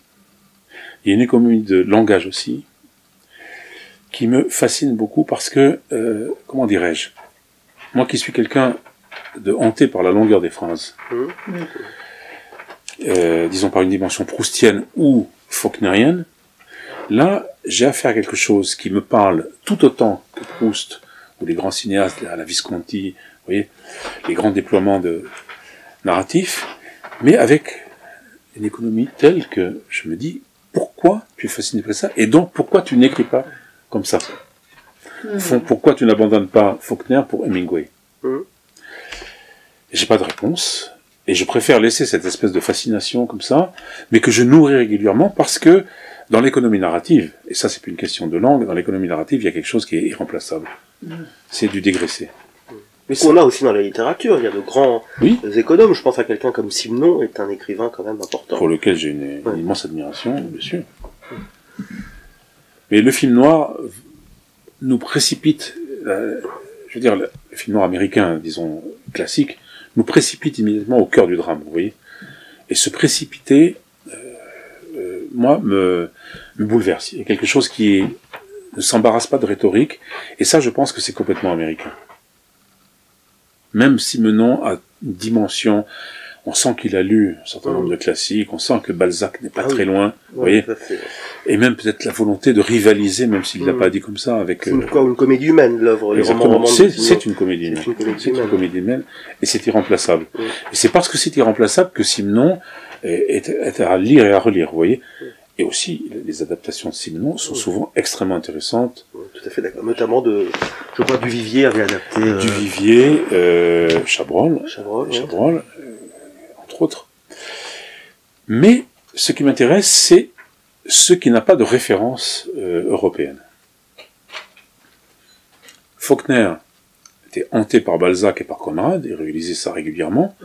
Il y a une économie de langage aussi, qui me fascine beaucoup parce que, comment dirais-je, moi qui suis quelqu'un de hanté par la longueur des phrases, disons par une dimension proustienne ou faulknerienne, là, j'ai affaire à quelque chose qui me parle tout autant que Proust, ou les grands cinéastes, la Visconti, vous voyez, les grands déploiements de narratifs, mais avec une économie telle que je me dis, pourquoi tu es fasciné par ça, et donc pourquoi tu n'écris pas comme ça? Pourquoi tu n'abandonnes pas Faulkner pour Hemingway? J'ai pas de réponse, et je préfère laisser cette espèce de fascination comme ça, mais que je nourris régulièrement parce que dans l'économie narrative, et ça c'est plus une question de langue, dans l'économie narrative il y a quelque chose qui est irremplaçable. C'est du dégraissé. Mais qu'on a aussi dans la littérature, il y a de grands économes. Je pense à quelqu'un comme Simenon, est un écrivain quand même important. Pour lequel j'ai une immense admiration, bien sûr. Mais le film noir nous précipite, je veux dire, le film noir américain, disons, classique, nous précipite immédiatement au cœur du drame, vous voyez. Et se précipiter, moi, me bouleverse. Il y a quelque chose qui ne s'embarrasse pas de rhétorique, et ça, je pense que c'est complètement américain. Même Simenon a une dimension, on sent qu'il a lu un certain nombre de classiques, on sent que Balzac n'est pas très loin, vous voyez, et même peut-être la volonté de rivaliser, même s'il ne l'a pas dit comme ça, avec... C'est une comédie humaine, l'œuvre. Exactement, c'est une comédie humaine. C'est une comédie humaine, et c'est irremplaçable. Et c'est parce que c'est irremplaçable que Simenon est à lire et à relire, vous voyez. Et aussi, les adaptations de Simenon sont souvent extrêmement intéressantes. Tout à fait d'accord. Notamment je crois, Duvivier avait adapté... Duvivier, Chabrol, entre autres. Mais, ce qui m'intéresse, c'est ce qui n'a pas de référence européenne. Faulkner était hanté par Balzac et par Conrad, il réalisait ça régulièrement,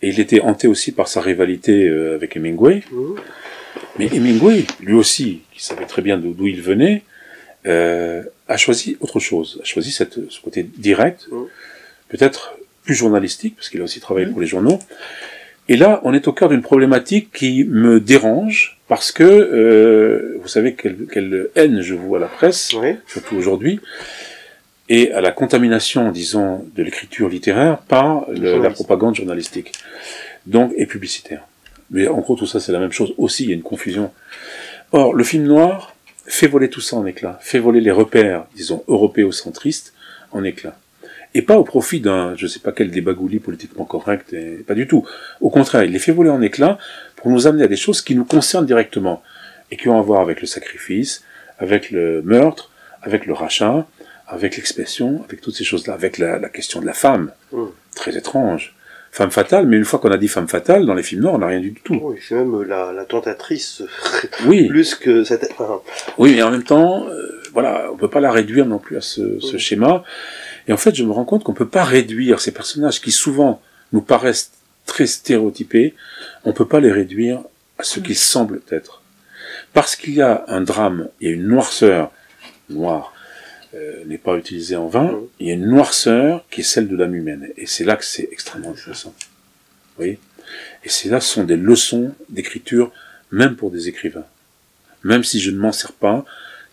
et il était hanté aussi par sa rivalité avec Hemingway. Mais Hemingway, lui aussi, qui savait très bien d'où il venait, a choisi autre chose, a choisi ce côté direct, peut-être plus journalistique, parce qu'il a aussi travaillé pour les journaux. Et là, on est au cœur d'une problématique qui me dérange, parce que, vous savez quelle haine je vois à la presse, surtout aujourd'hui, et à la contamination, disons, de l'écriture littéraire par la propagande journalistique, donc, et publicitaire. Mais en gros, tout ça, c'est la même chose. Aussi, il y a une confusion. Or, le film noir fait voler tout ça en éclats, fait voler les repères, disons, européocentristes en éclats. Et pas au profit d'un, je sais pas quel débagouli politiquement correct, et pas du tout. Au contraire, il les fait voler en éclats pour nous amener à des choses qui nous concernent directement, et qui ont à voir avec le sacrifice, avec le meurtre, avec le rachat, avec l'expression, avec toutes ces choses-là, avec la question de la femme. Très étrange. Femme fatale, mais une fois qu'on a dit femme fatale, dans les films noirs, on n'a rien dit du tout. Oui, c'est même la tentatrice. Oui. Plus que cette... Oui, mais en même temps, voilà, on peut pas la réduire non plus à ce schéma. Et en fait, je me rends compte qu'on peut pas réduire ces personnages qui souvent nous paraissent très stéréotypés, on peut pas les réduire à ce qu'ils semblent être. Parce qu'il y a un drame, il y a une noirceur, noire, n'est pas utilisé en vain, il y a une noirceur qui est celle de l'âme humaine. Et c'est là que c'est extrêmement intéressant. Vous voyez? Et c'est là, ce sont des leçons d'écriture, même pour des écrivains. Même si je ne m'en sers pas,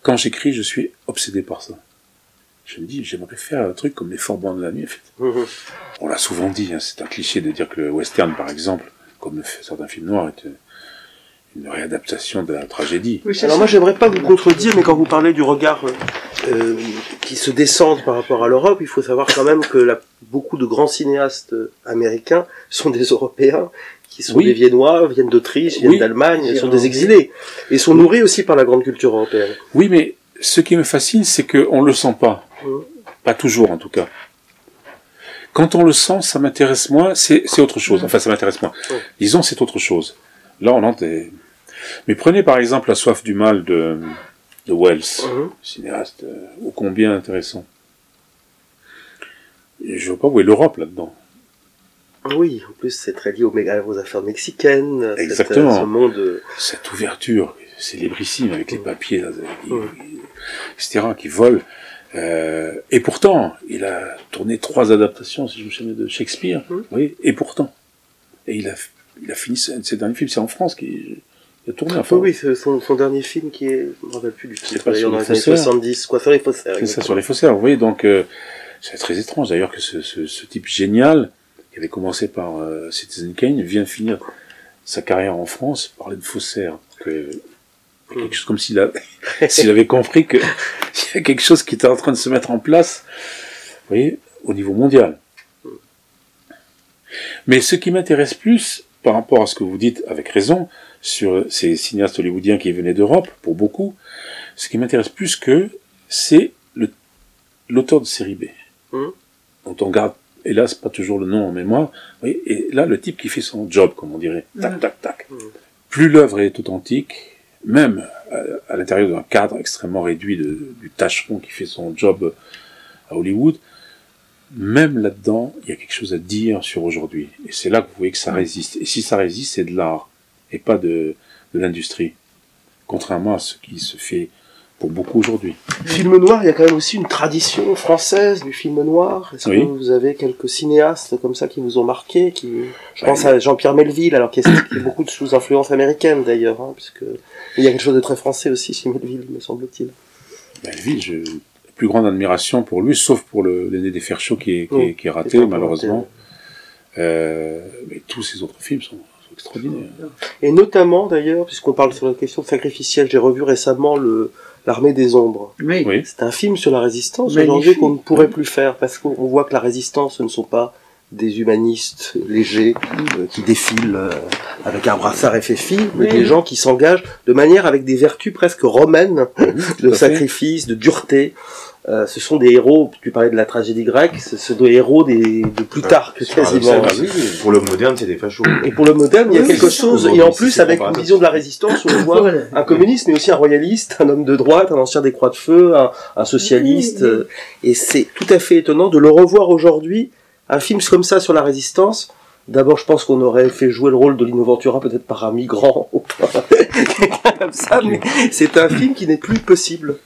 quand j'écris, je suis obsédé par ça. Je me dis, j'aimerais faire un truc comme les Forbans de la nuit, en fait. On l'a souvent dit, hein, c'est un cliché de dire que le western, par exemple, comme certains films noirs, est une réadaptation de la tragédie. Oui, alors moi, j'aimerais pas vous contredire, mais quand vous parlez du regard qui se descend par rapport à l'Europe, il faut savoir quand même que beaucoup de grands cinéastes américains sont des Européens, qui sont des Viennois, viennent d'Autriche, viennent d'Allemagne, sont des exilés, et sont nourris aussi par la grande culture européenne. Oui, mais ce qui me fascine, c'est qu'on le sent pas. Pas toujours, en tout cas. Quand on le sent, ça m'intéresse moins, c'est autre chose. Enfin, ça m'intéresse moins. Disons, c'est autre chose. Là, on entend des... Mais prenez par exemple La soif du mal de Wells, cinéaste ô combien intéressant. Et je ne vois pas où est l'Europe là-dedans. Oui, en plus c'est très lié aux affaires mexicaines. Exactement. Ce monde... Cette ouverture célébrissime avec les papiers, etc., qui volent. Et pourtant, il a tourné 3 adaptations, si je me souviens, de Shakespeare. Oui, et pourtant. Et il a fini ses derniers films, c'est en France qu'il a tourné. Enfin, oui, c'est son dernier film qui est... Je ne me rappelle plus du titre. Pas sur dans les les années 70, quoi, sur les faussaires. C'est ça, sur les faussaires. Vous voyez, donc, c'est très étrange d'ailleurs que ce type génial, qui avait commencé par Citizen Kane, vient finir sa carrière en France, parler de faussaires. Quelque chose comme s'il avait compris qu'il y a quelque chose qui était en train de se mettre en place, vous voyez, au niveau mondial. Mais ce qui m'intéresse plus, par rapport à ce que vous dites avec raison, sur ces cinéastes hollywoodiens qui venaient d'Europe, pour beaucoup, ce qui m'intéresse plus que, c'est l'auteur de série B, dont on garde, hélas, pas toujours le nom en mémoire, vous voyez, et là, le type qui fait son job, comme on dirait, tac, tac, tac. Plus l'œuvre est authentique, même à l'intérieur d'un cadre extrêmement réduit du tâcheron qui fait son job à Hollywood, même là-dedans, il y a quelque chose à dire sur aujourd'hui. Et c'est là que vous voyez que ça résiste. Et si ça résiste, c'est de l'art, et pas de l'industrie. Contrairement à ce qui se fait pour beaucoup aujourd'hui. Film noir, il y a quand même aussi une tradition française du film noir. Est-ce que vous avez quelques cinéastes comme ça qui vous ont marqué, je pense à Jean-Pierre Melville, alors qu'il y a beaucoup de sous influence américaine d'ailleurs, puisque il y a quelque chose de très français aussi chez Melville, me semble-t-il. Melville, j'ai la plus grande admiration pour lui, sauf pour l'aîné des fers chauds qui est raté, malheureusement. Mais tous ses autres films sont extraordinaires. Et notamment d'ailleurs, puisqu'on parle sur la question sacrificielle, j'ai revu récemment L'Armée des Ombres. Oui. C'est un film sur la résistance aujourd'hui qu'on ne pourrait plus faire, parce qu'on voit que la résistance, ce ne sont pas des humanistes légers qui défilent avec un brassard FFI, mais des gens qui s'engagent de manière avec des vertus presque romaines, de sacrifice, de dureté. Ce sont des héros, tu parlais de la tragédie grecque, ce sont des héros de Plutarque, quasiment. Pour le moderne, c'est des fachos. Et pour le moderne, il y a quelque chose, et en plus, avec une vision de la résistance, on voit un communiste, mais aussi un royaliste, un homme de droite, un ancien des Croix de Feu, un socialiste, et c'est tout à fait étonnant de le revoir aujourd'hui, un film comme ça sur la résistance. D'abord, je pense qu'on aurait fait jouer le rôle de Lino Ventura peut-être par un migrant, ou quelqu'un comme ça, mais c'est un film qui n'est plus possible.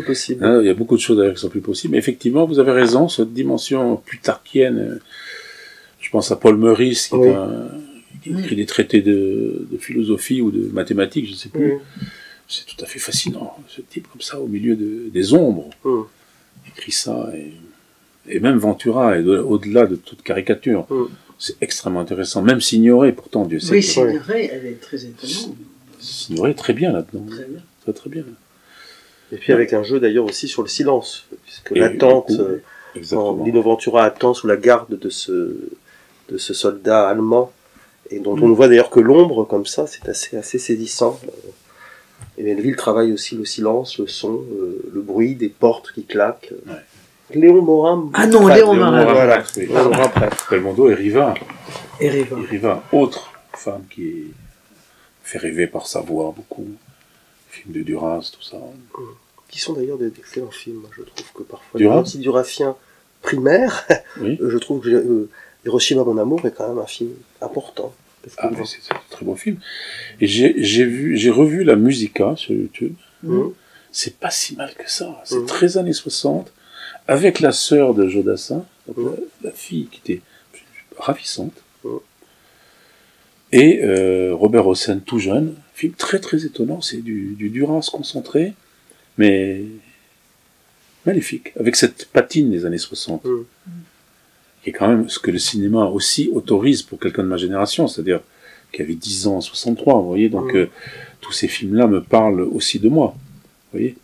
Possible. Il y a beaucoup de choses d'ailleurs qui sont plus possibles. Mais effectivement, vous avez raison, cette dimension plutarchienne. Je pense à Paul Meurice, qui écrit des traités de philosophie ou de mathématiques, je ne sais plus. C'est tout à fait fascinant, ce type comme ça, au milieu des ombres. Il écrit ça, et même Ventura est au-delà de toute caricature. C'est extrêmement intéressant, même Signoret, pourtant, Dieu sait. Oui, Signoret, elle est très étonnante. Signoret est très bien là-dedans. Très bien. Très bien. Et puis avec un jeu d'ailleurs aussi sur le silence, puisque l'attente, quand Lino Ventura attend sous la garde de ce soldat allemand, et dont on ne voit d'ailleurs que l'ombre comme ça, c'est assez saisissant. Et Melville travaille aussi le silence, le son, le bruit des portes qui claquent. Léon Morin. Ah non, Léon Morin. Voilà. Belmondo et Riva. Et Riva. Autre femme qui fait rêver par sa voix beaucoup. Films de Duras, tout ça. Qui sont d'ailleurs d'excellents films, je trouve que parfois. Duras, Antidurafien primaire, je trouve que Hiroshima mon amour est quand même un film important. C'est un très beau film. Et j'ai revu la Musica sur YouTube. C'est pas si mal que ça. C'est très années 60, avec la sœur de Jodassin, la fille qui était ravissante. Et Robert Hossein tout jeune, film très très étonnant, c'est du Duras concentré, mais magnifique, avec cette patine des années 60, qui est quand même ce que le cinéma aussi autorise pour quelqu'un de ma génération, c'est-à-dire qui avait 10 ans en 63, vous voyez, donc tous ces films-là me parlent aussi de moi, vous voyez,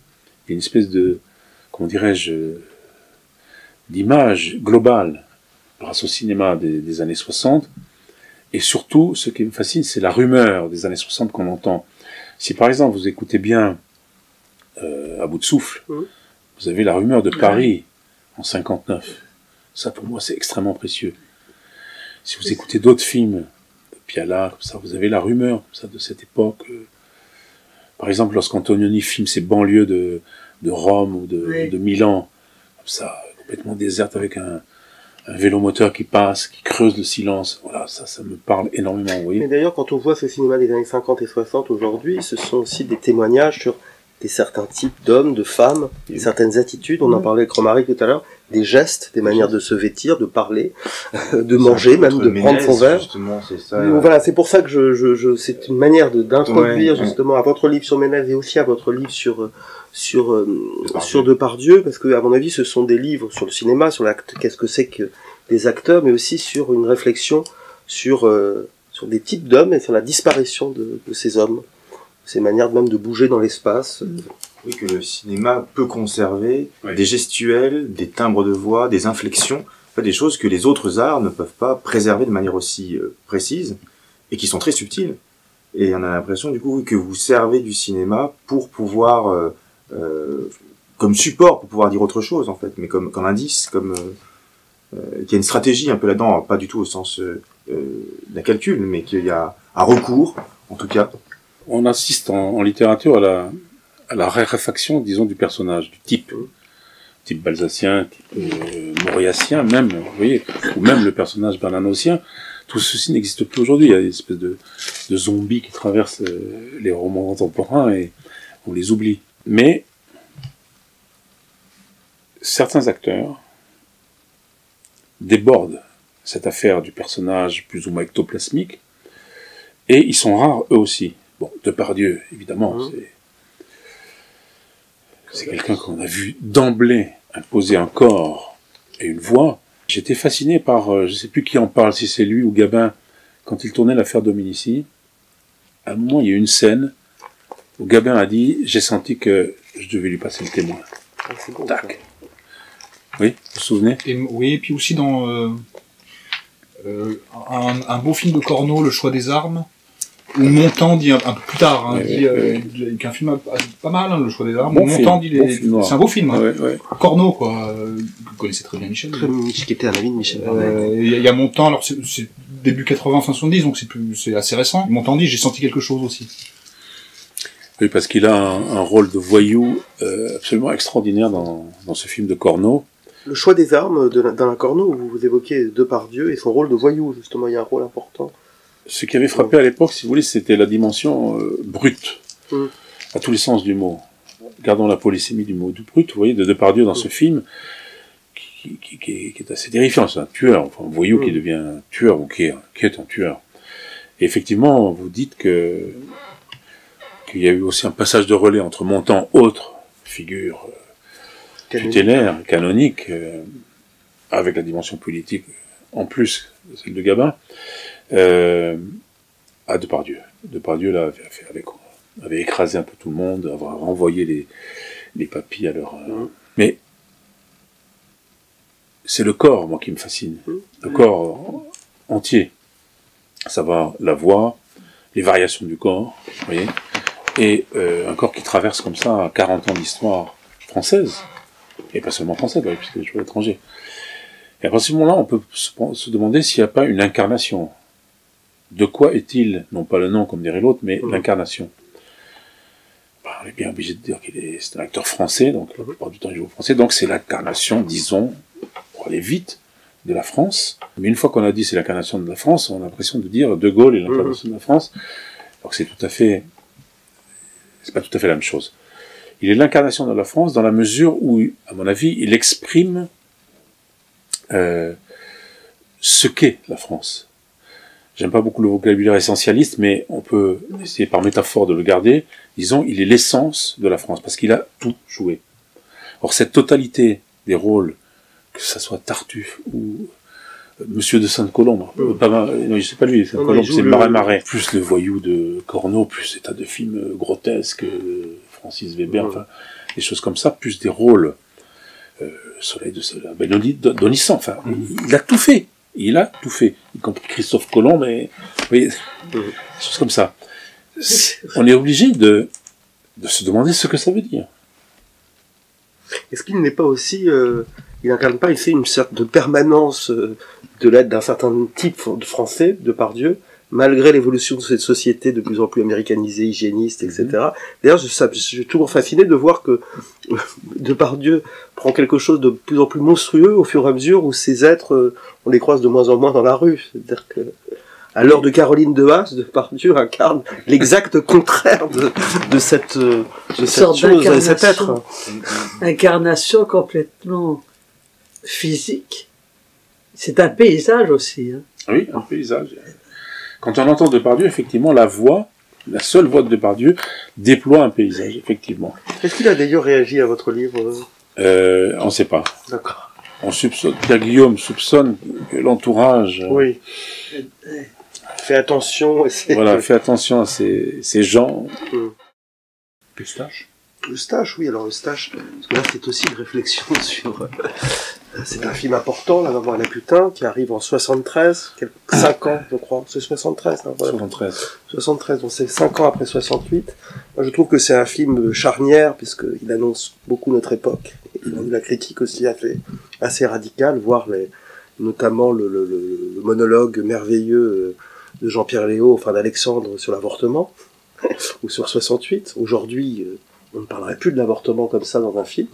il y a une espèce de, comment dirais-je, d'image globale grâce au cinéma des années 60. Et surtout, ce qui me fascine, c'est la rumeur des années 60 qu'on entend. Si par exemple, vous écoutez bien À bout de souffle, vous avez la rumeur de Paris en 59, Ça, pour moi, c'est extrêmement précieux. Si vous écoutez d'autres films de Piala, comme ça, vous avez la rumeur comme ça, de cette époque. Par exemple, lorsqu'Antonioni filme ses banlieues de Rome ou de Milan, comme ça, complètement déserte, avec un vélomoteur qui passe, qui creuse le silence. Voilà, ça me parle énormément, vous voyez. Mais d'ailleurs, quand on voit ce cinéma des années 50 et 60 aujourd'hui, ce sont aussi des témoignages sur certains types d'hommes, de femmes, certaines attitudes. On en parlait avec Romaric tout à l'heure, des gestes, des manières de se vêtir, de parler, de manger, même de prendre son verre. Justement, c'est ça. Donc voilà, c'est pour ça que c'est une manière d'introduire justement à votre livre sur Ménez et aussi à votre livre sur Depardieu, parce que à mon avis, ce sont des livres sur le cinéma, sur l'acte, qu'est-ce que c'est que des acteurs, mais aussi sur une réflexion sur des types d'hommes et sur la disparition de ces hommes. Ces manières même de bouger dans l'espace. Oui, que le cinéma peut conserver des gestuels, des timbres de voix, des inflexions, des choses que les autres arts ne peuvent pas préserver de manière aussi précise et qui sont très subtiles. Et on a l'impression du coup que vous servez du cinéma pour pouvoir, comme support, pour pouvoir dire autre chose en fait, mais comme indice, qu'il y a une stratégie un peu là-dedans, pas du tout au sens d'un calcul, mais qu'il y a un recours, en tout cas. On assiste en littérature à la raréfaction, disons, du personnage, du type balsacien, type mauriacien, même, vous voyez, ou même le personnage bernanosien. Tout ceci n'existe plus aujourd'hui. Il y a une espèce de zombies qui traversent les romans contemporains et on les oublie. Mais certains acteurs débordent cette affaire du personnage plus ou moins ectoplasmique et ils sont rares eux aussi. Bon, Depardieu, évidemment, c'est quelqu'un qu'on a vu d'emblée imposer un corps et une voix. J'étais fasciné par, je sais plus qui en parle, si c'est lui ou Gabin, quand il tournait l'affaire Dominici. À un moment, il y a eu une scène où Gabin a dit « J'ai senti que je devais lui passer le témoin. » Tac. Oui, vous vous souvenez? Oui, et puis aussi dans un beau film de Corneau, Le choix des armes, où Montand dit un peu plus tard, qu'un film pas mal, Le choix des armes, où Montand dit c'est un beau film, Corneau, quoi, vous connaissez très bien Michel. Qui était un ami de Michel. Il y a Montand, alors c'est début 80, fin 70, donc c'est assez récent. Montand dit, j'ai senti quelque chose aussi. Oui, parce qu'il a un rôle de voyou absolument extraordinaire dans ce film de Corneau. Le choix des armes d'Alain Corneau, où vous évoquez Depardieu et son rôle de voyou, justement, il y a un rôle important. Ce qui avait frappé à l'époque, si vous voulez, c'était la dimension brute, à tous les sens du mot. Gardons la polysémie du mot du brut, vous voyez, de Depardieu dans ce film, qui est assez terrifiant. C'est un tueur, enfin un voyou qui devient un tueur, ou qui est un tueur. Et effectivement, vous dites qu'il y a eu aussi un passage de relais entre Montand, autre figure tutélaire, canonique, avec la dimension politique en plus de celle de Gabin, à Depardieu. Depardieu, là, avait écrasé un peu tout le monde, avoir renvoyé les papilles à leur... Mais c'est le corps, moi, qui me fascine. Le corps entier. Ça va, la voix, les variations du corps, vous voyez, et un corps qui traverse comme ça 40 ans d'histoire française, et pas seulement française, puisque je suis étranger. Et à partir de ce moment-là, on peut se demander s'il n'y a pas une incarnation. De quoi est-il, non pas le nom comme dirait l'autre, mais l'incarnation. On est bien obligé de dire c'est un acteur français, donc la plupart du temps il joue français, donc c'est l'incarnation, disons, pour aller vite, de la France. Mais une fois qu'on a dit c'est l'incarnation de la France, on a l'impression de dire De Gaulle est l'incarnation de la France. Donc c'est pas tout à fait la même chose. Il est l'incarnation de la France dans la mesure où, à mon avis, il exprime ce qu'est la France. J'aime pas beaucoup le vocabulaire essentialiste, mais on peut essayer par métaphore de le garder. Disons, il est l'essence de la France, parce qu'il a tout joué. Or, cette totalité des rôles, que ça soit Tartuffe ou Monsieur de Sainte-Colombe, non, je sais pas lui, Sainte-Colombe, c'est Marais, plus le voyou de Corneau, plus des tas de films grotesques, Francis Weber, enfin, des choses comme ça, plus des rôles, Soleil de Soleil, Donissant, enfin, il a tout fait. Il a tout fait, y compris Christophe Colomb, mais vous voyez, des choses comme ça. On est obligé de se demander ce que ça veut dire. Est-ce qu'il n'est pas aussi il incarne pas, il fait une sorte de permanence de l'aide d'un certain type de français, Depardieu, malgré l'évolution de cette société de plus en plus américanisée, hygiéniste, etc. D'ailleurs, je suis toujours fasciné de voir que Depardieu prend quelque chose de plus en plus monstrueux au fur et à mesure où ces êtres, on les croise de moins en moins dans la rue. C'est-à-dire que, à l'heure de Caroline de Haas, Depardieu incarne l'exact contraire de cette chose, de cet être. Incarnation complètement physique. C'est un paysage aussi. Hein. Oui, un paysage. Quand on entend Depardieu, effectivement, la seule voix de Depardieu, déploie un paysage, effectivement. Est-ce qu'il a d'ailleurs réagi à votre livre? On ne sait pas. D'accord. On soupçonne, Pierre Guillaume soupçonne que l'entourage... Oui. Fais attention. Voilà, fais attention à ces gens. Eustache. Eustache, oui, alors Eustache, parce que là c'est aussi une réflexion sur... c'est un film important, La Maman et la Putain, qui arrive en 73, 5 ans, je crois. C'est 73, hein, voilà. 73, donc c'est 5 ans après 68. Moi je trouve que c'est un film charnière, puisqu'il annonce beaucoup notre époque. La critique aussi assez radicale, voire notamment le monologue merveilleux de Jean-Pierre Léaud, enfin d'Alexandre sur l'avortement, ou sur 68. Aujourd'hui, on ne parlerait plus de l'avortement comme ça dans un film.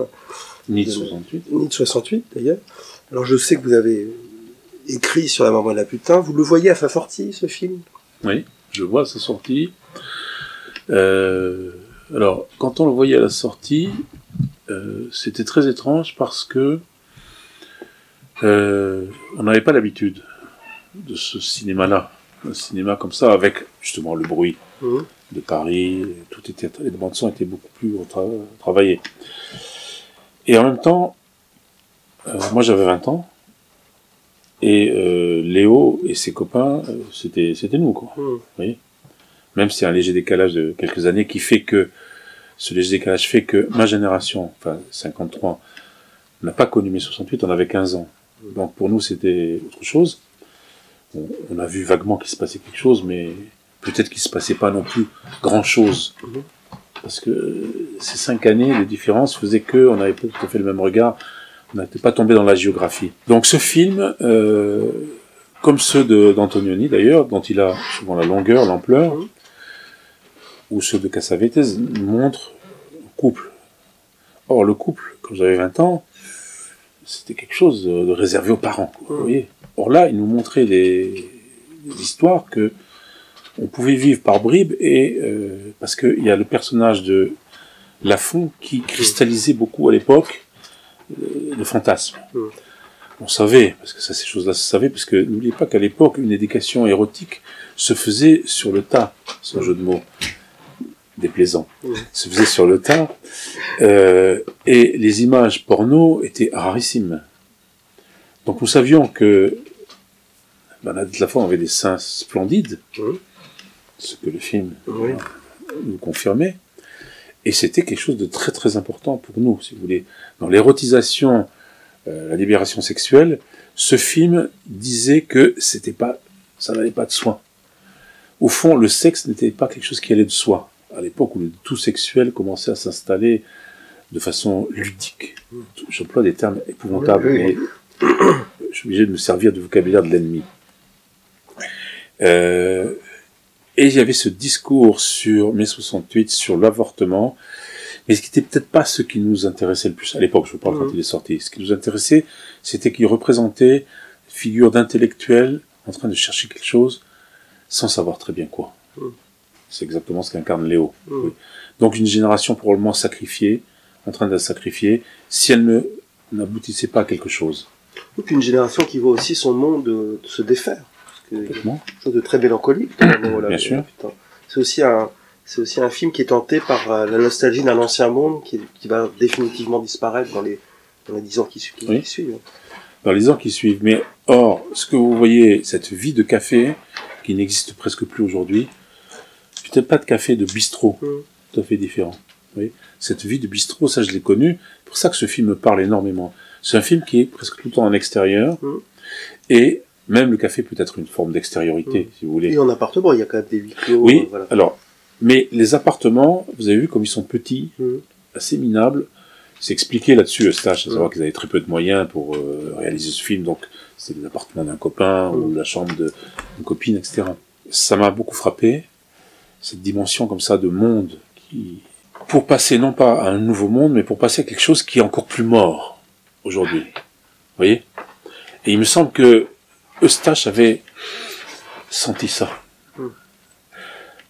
Ni de 68. Ni de 68, d'ailleurs. Alors je sais que vous avez écrit sur La Maman et la Putain. Vous le voyez à sa sortie, ce film? Oui, je vois à sa sortie. Alors, quand on le voyait à la sortie, c'était très étrange parce que on n'avait pas l'habitude de ce cinéma-là. Un cinéma comme ça, avec justement le bruit de Paris, les bandes son étaient beaucoup plus travaillées. Et en même temps, moi j'avais 20 ans, et Léo et ses copains, c'était nous, quoi. Vous voyez, même s'il y a un léger décalage de quelques années ce léger décalage fait que ma génération, enfin 53, n'a pas connu mai 68, on avait 15 ans. Donc pour nous c'était autre chose. On a vu vaguement qu'il se passait quelque chose, mais peut-être qu'il se passait pas non plus grand-chose. Parce que ces 5 années de différence faisaient qu'on n'avait pas tout à fait le même regard, on n'était pas tombé dans la géographie. Donc ce film, comme ceux d'Antonioni d'ailleurs, dont il a souvent la longueur, l'ampleur, ou ceux de Cassavetes, montrent un couple. Or le couple, quand j'avais 20 ans, c'était quelque chose de réservé aux parents, vous voyez. Or là, il nous montrait des histoires que on pouvait vivre par bribes, et parce qu'il y a le personnage de Lafont qui cristallisait beaucoup à l'époque le fantasme. On savait, parce que ça, ces choses-là se savaient, parce que n'oubliez pas qu'à l'époque, une éducation érotique se faisait sur le tas, sans jeu de mots déplaisant, se faisait sur le tas, et les images porno étaient rarissimes. Donc nous savions que Bernadette Lafont avait des seins splendides, ce que le film nous confirmait, et c'était quelque chose de très très important pour nous, si vous voulez. Dans l'érotisation, la libération sexuelle, ce film disait que ça n'allait pas de soi. Au fond, le sexe n'était pas quelque chose qui allait de soi. À l'époque où le tout sexuel commençait à s'installer de façon ludique. J'emploie des termes épouvantables, mais je suis obligé de me servir du vocabulaire de l'ennemi. Et il y avait ce discours sur mai 68, sur l'avortement, mais ce qui n'était peut-être pas ce qui nous intéressait le plus. À l'époque, je parle quand il est sorti. Ce qui nous intéressait, c'était qu'il représentait une figure d'intellectuel en train de chercher quelque chose sans savoir très bien quoi. C'est exactement ce qu'incarne Léo. Oui. Donc une génération probablement sacrifiée, en train de la sacrifier, si elle n'aboutissait pas à quelque chose. Et puis une génération qui voit aussi son monde se défaire. Quelque chose de très mélancolique. Bien sûr. C'est aussi un film qui est tenté par la nostalgie d'un ancien monde qui va définitivement disparaître dans les 10 ans qui suivent. Dans les ans qui suivent. Mais or, ce que vous voyez, cette vie de café qui n'existe presque plus aujourd'hui, peut-être pas de café, de bistrot, tout à fait différent. Vous voyez, cette vie de bistrot, ça je l'ai connu. C'est pour ça que ce film me parle énormément. C'est un film qui est presque tout le temps en extérieur, et même le café peut être une forme d'extériorité, si vous voulez. Et en appartement, il y a quand même des huis clos. Oui, alors, mais les appartements, vous avez vu comme ils sont petits, assez minables, c'est expliqué là-dessus, Eustache, à savoir qu'ils avaient très peu de moyens pour réaliser ce film, donc c'est l'appartement d'un copain ou la chambre d'une copine, etc. Ça m'a beaucoup frappé, cette dimension comme ça de monde qui... Pour passer non pas à un nouveau monde, mais pour passer à quelque chose qui est encore plus mort aujourd'hui. Vous voyez? Et il me semble que Eustache avait senti ça.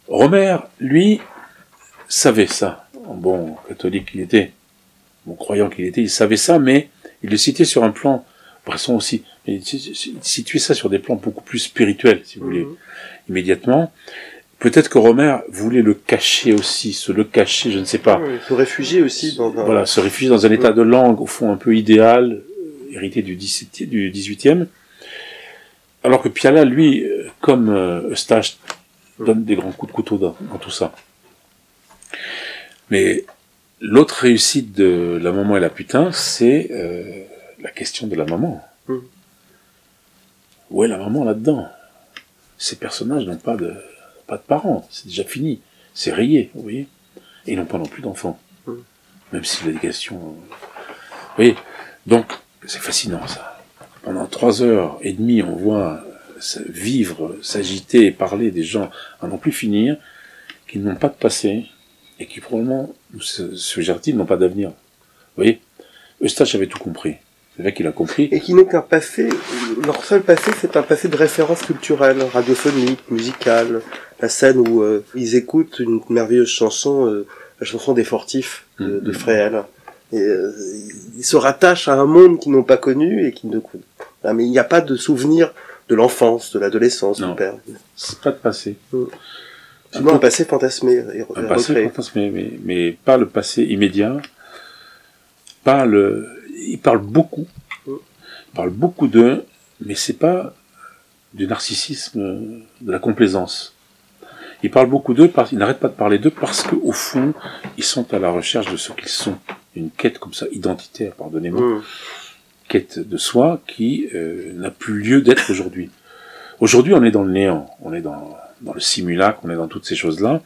Rohmer, lui, savait ça. En bon catholique qu'il était, bon croyant qu'il était, il savait ça, mais il le citait sur un plan, Bresson aussi, il situait ça sur des plans beaucoup plus spirituels, si vous voulez, immédiatement. Peut-être que Rohmer voulait le cacher aussi, se le cacher, je ne sais pas. Se réfugier aussi dans un... Voilà, se réfugier dans un état de langue, au fond, un peu idéal, hérité du 18e. Alors que Piala, lui, comme Eustache, donne des grands coups de couteau dans tout ça. Mais l'autre réussite de La maman et la putain, c'est la question de la maman. Où est la maman là-dedans? Ces personnages n'ont pas de parents, c'est déjà fini, c'est rayé, vous voyez. Et ils n'ont pas non plus d'enfants. Même si l'éducation... Vous voyez, donc, c'est fascinant ça. Pendant 3h30, on voit vivre, s'agiter, parler des gens à n'en plus finir, qui n'ont pas de passé, et qui probablement, suggère-t-il, n'ont pas d'avenir. Vous voyez, Eustache avait tout compris. C'est vrai qu'il a compris. Et qui n'ont qu'un passé, leur seul passé, c'est un passé de référence culturelle, radiophonique, musicale. La scène où ils écoutent une merveilleuse chanson, la chanson des Fortifs de Fréhel. Et ils se rattachent à un monde qu'ils n'ont pas connu et qui ne connaissent pas. Mais il n'y a pas de souvenir de l'enfance, de l'adolescence, du père. C'est pas de passé. Sinon, un passé fantasmé. Un passé fantasmé, mais pas le passé immédiat. Pas le... Il parle beaucoup. Il parle beaucoup d'eux, mais c'est pas du narcissisme, de la complaisance. Il parle beaucoup d'eux, il n'arrête pas de parler d'eux parce qu'au fond, ils sont à la recherche de ce qu'ils sont. Une quête comme ça, identitaire, pardonnez-moi. Quête de soi qui n'a plus lieu d'être aujourd'hui. Aujourd'hui, on est dans le néant. On est dans le simulacre, on est dans toutes ces choses-là.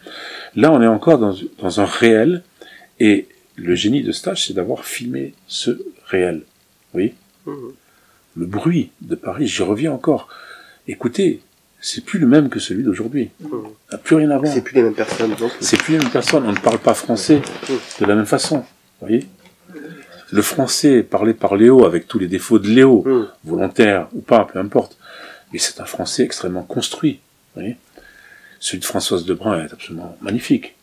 Là, on est encore dans un réel. Et le génie de Eustache, c'est d'avoir filmé ce réel. Oui. Le bruit de Paris, j'y reviens encore. Écoutez, c'est plus le même que celui d'aujourd'hui. Ça n'a plus rien à voir. C'est plus les mêmes personnes. C'est plus les mêmes personnes. On ne parle pas français de la même façon. Vous voyez? Le français parlé par Léo, avec tous les défauts de Léo, volontaire ou pas, peu importe. Mais c'est un français extrêmement construit. Vous voyez? Celui de Françoise Lebrun est absolument magnifique.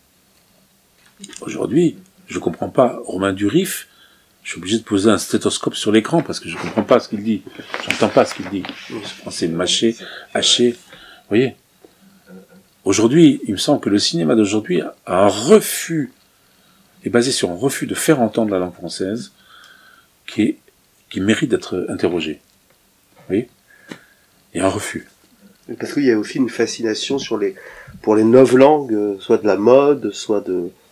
Aujourd'hui, je comprends pas. Romain Durif, je suis obligé de poser un stéthoscope sur l'écran parce que je comprends pas ce qu'il dit. J'entends pas ce qu'il dit. Ce français mâché, haché. Vous voyez? Aujourd'hui, il me semble que le cinéma d'aujourd'hui a un refus, est basé sur un refus de faire entendre la langue française qui mérite d'être interrogé. Vous voyez? Il y a un refus. Parce qu'il y a aussi une fascination pour les novlangues, soit de la mode, soit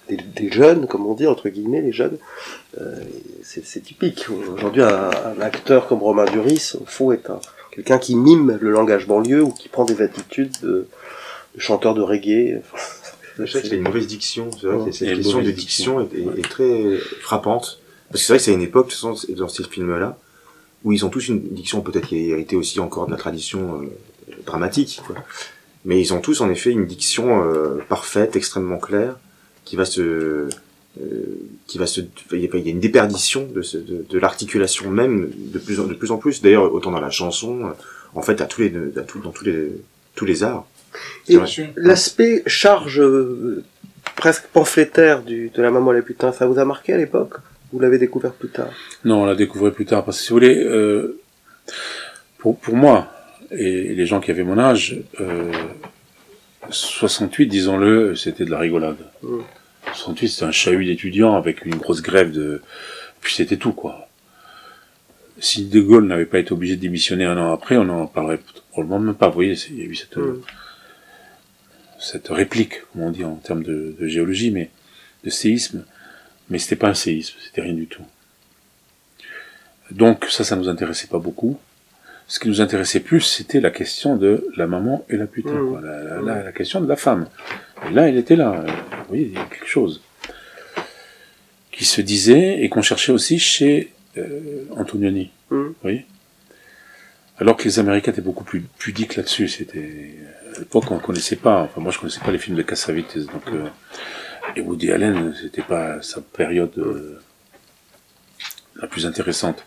des jeunes, comme on dit, entre guillemets, les jeunes. C'est typique. Aujourd'hui, un acteur comme Romain Duris, au fond, est quelqu'un qui mime le langage banlieue ou qui prend des attitudes de chanteur de reggae. Je sais qu'il a une mauvaise diction. C'est vrai que cette question de diction est très frappante. Parce que c'est vrai que c'est une époque, dans ces films-là, où ils ont tous une diction peut-être qui a hérité aussi encore de la tradition dramatique, quoi. Mais ils ont tous en effet une diction parfaite, extrêmement claire, il y a une déperdition de l'articulation même de plus en plus. D'ailleurs, autant dans la chanson, en fait, dans tous les arts. Et l'aspect charge presque pamphlétaire de La maman et la putain, ça vous a marqué à l'époque? Vous l'avez découvert plus tard? Non, on l'a découvert plus tard, parce que si vous voulez, pour moi, et les gens qui avaient mon âge, 68, disons-le, c'était de la rigolade. 68, c'était un chahut d'étudiants avec une grosse grève puis c'était tout, quoi. Si De Gaulle n'avait pas été obligé de démissionner un an après, on n'en parlerait probablement même pas. Vous voyez, il y a eu cette réplique, comme on dit en termes de géologie, mais de séisme. Mais c'était pas un séisme, c'était rien du tout. Donc ça nous intéressait pas beaucoup. Ce qui nous intéressait plus, c'était la question de la maman et la putain, quoi. La question de la femme. Et là, elle était là. Vous voyez, il y a quelque chose qui se disait et qu'on cherchait aussi chez Antonioni. Oui. Alors que les Américains étaient beaucoup plus pudiques là-dessus. C'était à l'époque on connaissait pas. Enfin moi je connaissais pas les films de Cassavetes. Donc et Woody Allen c'était pas sa période la plus intéressante.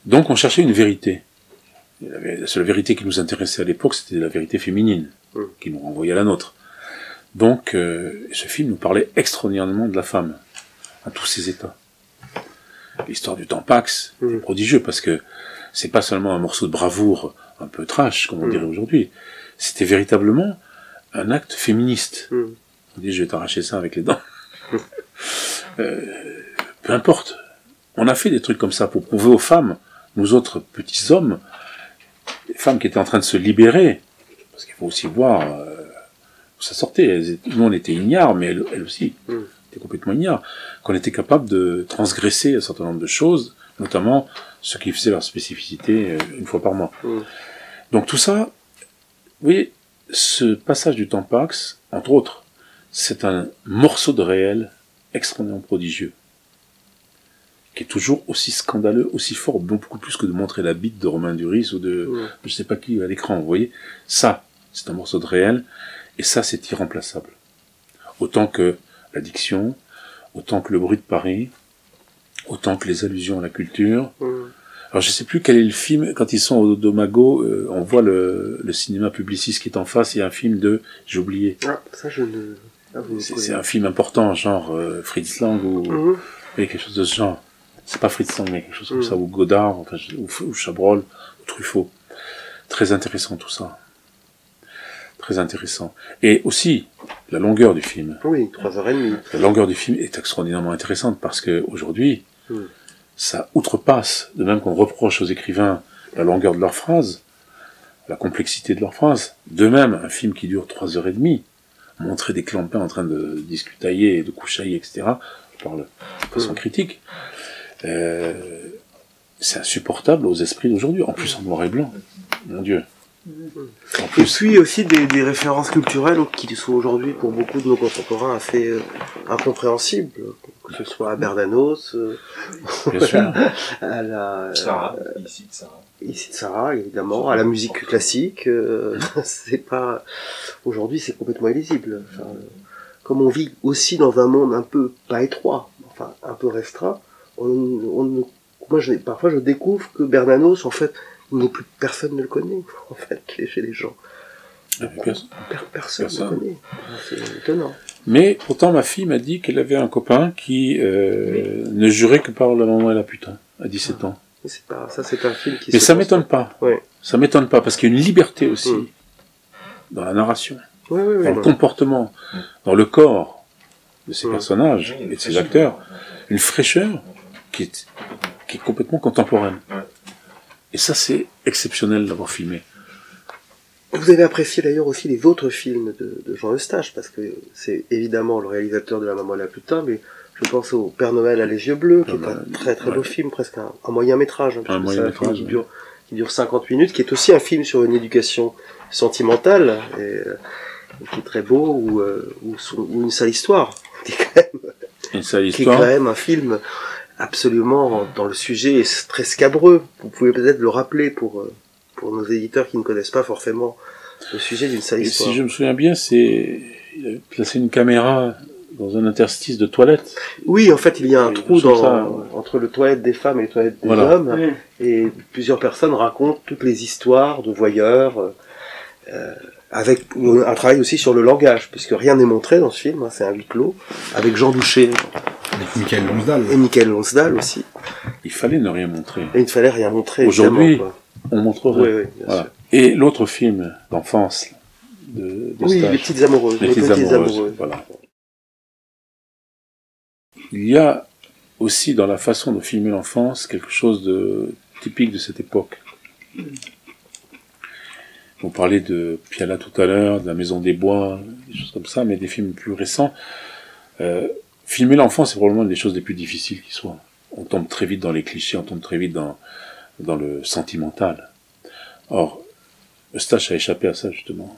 Donc on cherchait une vérité. La seule vérité qui nous intéressait à l'époque c'était la vérité féminine qui nous renvoyait à la nôtre. Donc ce film nous parlait extraordinairement de la femme à tous ses états. L'histoire du Tampax est prodigieux parce que c'est pas seulement un morceau de bravoure un peu trash, comme on dirait aujourd'hui. C'était véritablement un acte féministe. On dit, je vais t'arracher ça avec les dents. Peu importe. On a fait des trucs comme ça pour prouver aux femmes, nous autres petits hommes, les femmes qui étaient en train de se libérer, parce qu'il faut aussi voir où ça sortait. Nous, on était ignares, mais elles aussi étaient complètement ignares, qu'on était capable de transgresser un certain nombre de choses, notamment ce qui faisait leur spécificité une fois par mois. Donc tout ça, vous voyez, ce passage du Tampax, entre autres, c'est un morceau de réel extrêmement prodigieux, qui est toujours aussi scandaleux, aussi fort, beaucoup plus que de montrer la bite de Romain Duris ou de je sais pas qui à l'écran, vous voyez. Ça, c'est un morceau de réel, et ça, c'est irremplaçable. Autant que l'addiction, autant que le bruit de Paris, autant que les allusions à la culture. Alors je sais plus quel est le film, quand ils sont au Domago, on voit le cinéma Publicis qui est en face, il y a un film de, j'ai oublié. Ah, ça je ne... C'est un film important, genre Fritz Lang ou quelque chose de ce genre. C'est pas Fritz Lang, mais quelque chose comme ça, ou Godard, enfin, ou Chabrol, ou Truffaut. Très intéressant tout ça. Très intéressant. Et aussi, la longueur du film. Oui, 3h30. La longueur du film est extraordinairement intéressante parce que aujourd'hui, ça outrepasse, de même qu'on reproche aux écrivains la longueur de leurs phrases, la complexité de leurs phrases. De même, un film qui dure 3h30, montrer des clampins en train de discutailler et de couchailler, etc., je parle de façon critique, c'est insupportable aux esprits d'aujourd'hui, en plus en noir et blanc, mon Dieu. En plus. Et puis aussi des références culturelles qui sont aujourd'hui pour beaucoup de nos contemporains assez incompréhensibles, que ce soit à Bernanos, bien sûr, à la Sarah, ici de Sarah évidemment, à la musique classique. C'est pas aujourd'hui c'est complètement illisible. Enfin, comme on vit aussi dans un monde un peu pas étroit, enfin un peu restreint, parfois je découvre que Bernanos en fait personne ne le connaît, en fait, chez les gens. Personne ne le connaît. C'est étonnant. Mais pourtant, ma fille m'a dit qu'elle avait un copain qui ne jurait que par la maman et la putain, à 17 ans. Ça, c'est un film qui... Mais ça m'étonne pas. Ouais. Ça m'étonne pas, parce qu'il y a une liberté aussi dans la narration, dans le comportement, dans le corps de ces personnages et de ces acteurs. Une fraîcheur qui est complètement contemporaine. Et ça, c'est exceptionnel d'avoir filmé. Vous avez apprécié d'ailleurs aussi les autres films de Jean Eustache, parce que c'est évidemment le réalisateur de La Maman et la Putain, mais je pense au Père Noël à les yeux bleus, qui est un très très beau film, presque un moyen métrage. Un moyen métrage, qui dure 50 minutes, qui est aussi un film sur une éducation sentimentale, et qui est très beau, ou Une sale histoire, qui est quand même un film absolument dans le sujet très scabreux. Vous pouvez peut-être le rappeler pour nos éditeurs qui ne connaissent pas forcément le sujet d'une sale histoire. Si je me souviens bien, il a placé une caméra dans un interstice de toilette. Oui, en fait, il y a un trou entre le toilette des femmes et les toilettes des hommes, et plusieurs personnes racontent toutes les histoires de voyeurs, avec un travail aussi sur le langage, puisque rien n'est montré dans ce film, c'est un huis clos, avec Jean Douché. Avec Michael Lonsdal. Et Michael Lonsdal aussi. Il fallait ne rien montrer. Et il ne fallait rien montrer. Aujourd'hui, on montrerait. Oui, bien sûr. Et l'autre film d'enfance de oui, stage, Les Petites Amoureuses. Les Petites Amoureuses. Voilà. Il y a aussi dans la façon de filmer l'enfance quelque chose de typique de cette époque. On parlait de Piala tout à l'heure, de La Maison des Bois, des choses comme ça, mais des films plus récents. Filmer l'enfance, c'est probablement une des choses les plus difficiles qui soient. On tombe très vite dans les clichés, on tombe très vite dans le sentimental. Or, Eustache a échappé à ça, justement.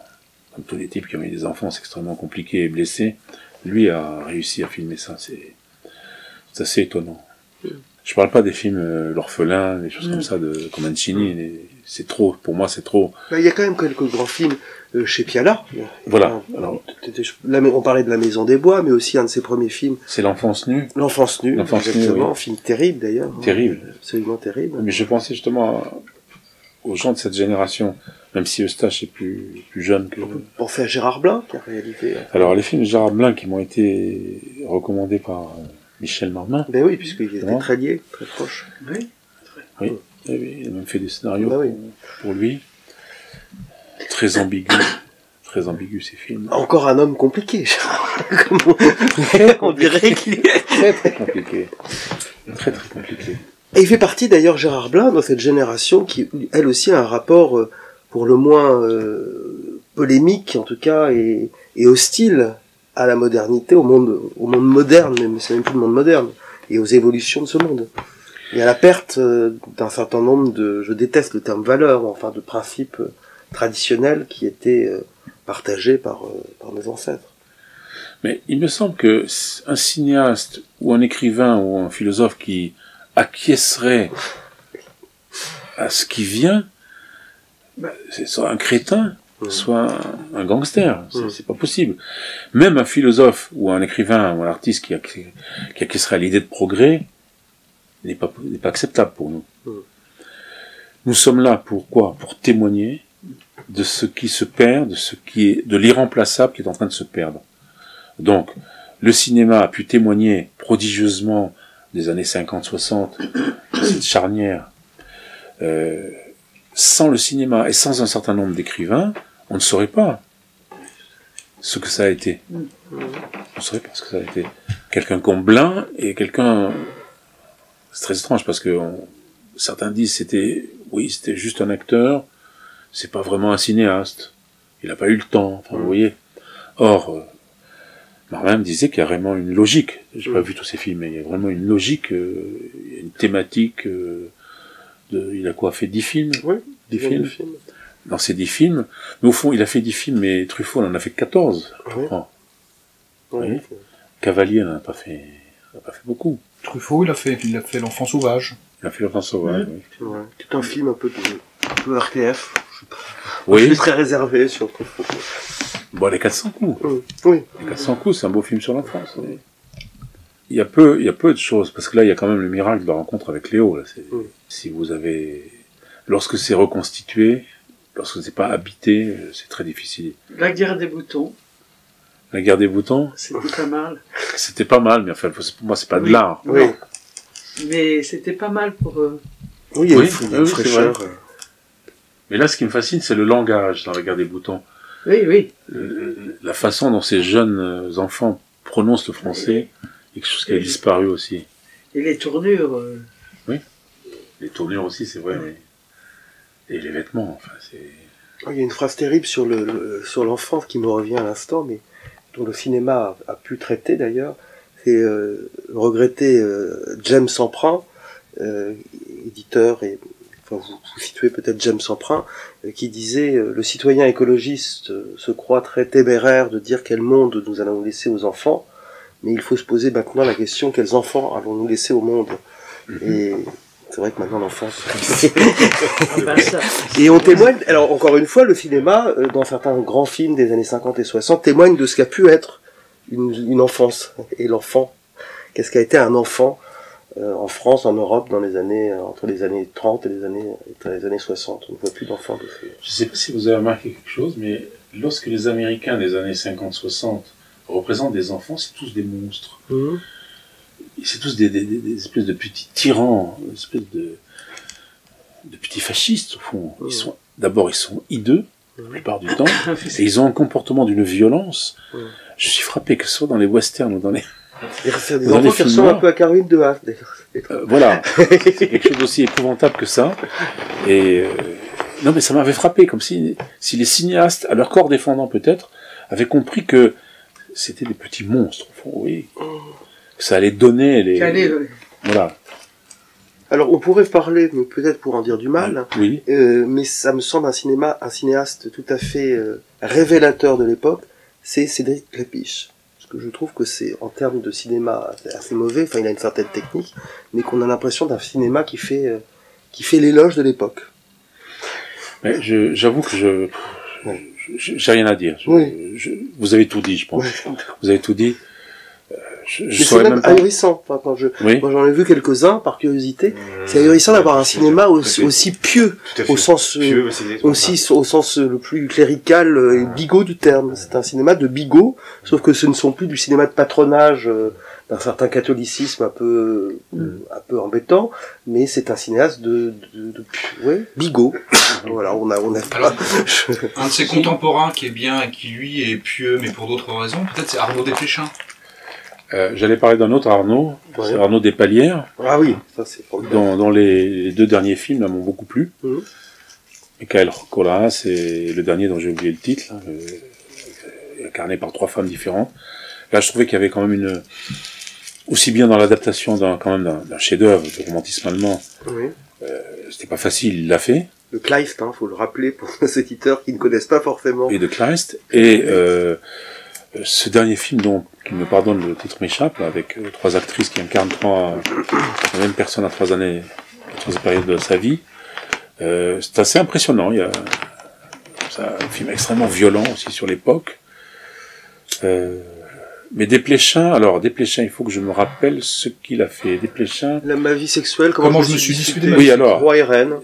Comme tous les types qui ont eu des enfances extrêmement compliquées et blessées, lui a réussi à filmer ça. C'est assez étonnant. Je parle pas des films L'Orphelin, des choses comme ça, comme Mancini. C'est trop, pour moi, c'est trop. Il y a quand même quelques grands films chez Piala. Voilà. Alors, on parlait de La Maison des Bois, mais aussi un de ses premiers films. C'est L'Enfance nue. L'Enfance nue, exactement. Oui. Film terrible d'ailleurs. Terrible. Absolument terrible. Mais je pensais justement aux gens de cette génération, même si Eustache est plus jeune que... On peut penser à Gérard Blin, qui a réalisé... Alors, les films de Gérard Blin qui m'ont été recommandés par Michel Marmin. Ben oui, puisqu'ils étaient très liés, très proches. Oui. Oui. Il a même fait des scénarios oui. pour lui. Très ambigu ces films. Encore un homme compliqué. On dirait qu'il est très compliqué. Très compliqué. Et il fait partie d'ailleurs, Gérard Blin, dans cette génération qui, elle aussi, a un rapport pour le moins polémique, en tout cas, et hostile à la modernité, au monde moderne, mais c'est même plus le monde moderne, et aux évolutions de ce monde. Et à la perte d'un certain nombre je déteste le terme valeurs, enfin de principes traditionnels qui étaient partagés par nos ancêtres. Mais il me semble que un cinéaste ou un écrivain ou un philosophe qui acquiescerait à ce qui vient, c'est soit un crétin, soit un gangster. C'est pas possible. Même un philosophe ou un écrivain ou un artiste qui acquiescerait à l'idée de progrès n'est pas acceptable pour nous. Nous sommes là pour quoi? Pour témoigner de ce qui se perd, de l'irremplaçable qui est en train de se perdre. Donc, le cinéma a pu témoigner prodigieusement des années 50-60, cette charnière. Sans le cinéma et sans un certain nombre d'écrivains, on ne saurait pas ce que ça a été. On ne saurait pas ce que ça a été. Quelqu'un comme Blin et quelqu'un... C'est très étrange parce que certains disent c'était juste un acteur, c'est pas vraiment un cinéaste. Il n'a pas eu le temps, enfin, vous voyez. Or, Marmin me disait qu'il y a vraiment une logique. J'ai pas vu tous ces films, mais il y a vraiment une logique, il y a une thématique. Il a fait 10 films. Oui, 10 films. Dans ces 10 films, mais au fond, il a fait 10 films, mais Truffaut en a fait 14, je crois. Oui. Cavalier n'en a pas fait beaucoup. Truffaut, il a fait L'Enfant Sauvage. Il a fait L'Enfant Sauvage, oui. Ouais. C'est un film un peu RTF. Oui. Je suis très réservé sur Truffaut. Bon, Les 400 coups. Oui. Les 400 coups, c'est un beau film sur l'enfance. Oui. Il y a peu de choses, parce que là, il y a quand même le miracle de la rencontre avec Léo. Là. Si vous avez... Lorsque c'est reconstitué, lorsque c'est pas habité, c'est très difficile. La guerre des boutons. La guerre des boutons. C'était pas mal. C'était pas mal, mais enfin, pour moi, c'est pas de l'art. Oui. Mais c'était pas mal pour eux. Oui, il y a une fraîcheur. Mais là, ce qui me fascine, c'est le langage dans La guerre des boutons. Oui. La façon dont ces jeunes enfants prononcent le français, quelque chose qui a disparu aussi. Et les tournures. Oui. Les tournures aussi, c'est vrai. Oui. Et les vêtements, enfin, c'est... Il y a une phrase terrible sur l'enfance qui me revient à l'instant, mais dont le cinéma a pu traiter d'ailleurs. C'est le regretté James Emprunt, éditeur, et enfin, vous situez peut-être James Emprunt, qui disait le citoyen écologiste se croit très téméraire de dire quel monde nous allons laisser aux enfants, mais il faut se poser maintenant la question quels enfants allons-nous laisser au monde. Et c'est vrai que maintenant l'enfance... Et on témoigne, alors encore une fois, le cinéma, dans certains grands films des années 50 et 60, témoigne de ce qu'a pu être une enfance. Et l'enfant, qu'est-ce qu'a été un enfant en France, en Europe, dans les années, entre les années 30 et les années 60. On ne voit plus d'enfants de ce... Je ne sais pas si vous avez remarqué quelque chose, mais lorsque les Américains des années 50-60 représentent des enfants, c'est tous des monstres. C'est tous des espèces de petits tyrans, des espèces de petits fascistes, au fond. D'abord, ils sont hideux, la plupart du temps, et ils ont un comportement d'une violence. Je suis frappé que ce soit dans les westerns ou dans les... C'est des enfants qui ressemblent un peu à Caroline de Haas, d'ailleurs. Voilà. C'est quelque chose d'aussi épouvantable que ça. Et, non, mais ça m'avait frappé, comme si les cinéastes, à leur corps défendant peut-être, avaient compris que c'était des petits monstres, au fond, oui. Que ça allait donner les... Voilà. Alors, on pourrait parler, mais peut-être pour en dire du mal, oui. Mais ça me semble un cinéaste tout à fait révélateur de l'époque, c'est Cédric Clapiche. que je trouve que c'est, en termes de cinéma, assez mauvais. Enfin, il a une certaine technique, mais qu'on a l'impression d'un cinéma qui fait l'éloge de l'époque. J'avoue que j'ai rien à dire. Vous avez tout dit, je pense. Ouais. Vous avez tout dit. Mais c'est même ahurissant. Enfin, quand j'en ai vu quelques-uns par curiosité, c'est ahurissant d'avoir un cinéma aussi pieux, au sens au sens le plus clérical et bigot du terme. C'est un cinéma de bigot, sauf que ce ne sont plus du cinéma de patronage d'un certain catholicisme un peu embêtant, mais c'est un cinéaste de bigot. Voilà, on a pas. Un de ses contemporains qui est bien et qui lui est pieux, mais pour d'autres raisons, peut-être c'est Arnaud Desplechin. J'allais parler d'un autre Arnaud, c'est Arnaud Despalières. Ah oui, ça c'est formidable. Dans les deux derniers films, là, m'ont beaucoup plu. Michael Colas, c'est le dernier dont j'ai oublié le titre, là, incarné par 3 femmes différentes. Là, je trouvais qu'il y avait quand même aussi bien dans l'adaptation d'un chef-d'œuvre de romantisme allemand. C'était pas facile, il l'a fait. De Kleist, faut le rappeler pour nos auditeurs qui ne connaissent pas forcément. Et de Kleist. Et ce dernier film, qui me pardonne, le titre m'échappe, avec 3 actrices qui incarnent la même personne à 3 périodes de sa vie, c'est assez impressionnant. C'est un film extrêmement violent aussi sur l'époque. Mais Desplechin, il faut que je me rappelle ce qu'il a fait. Desplechin. Ma vie sexuelle, comment je me suis disputé. Oui, alors. Roi et Reine.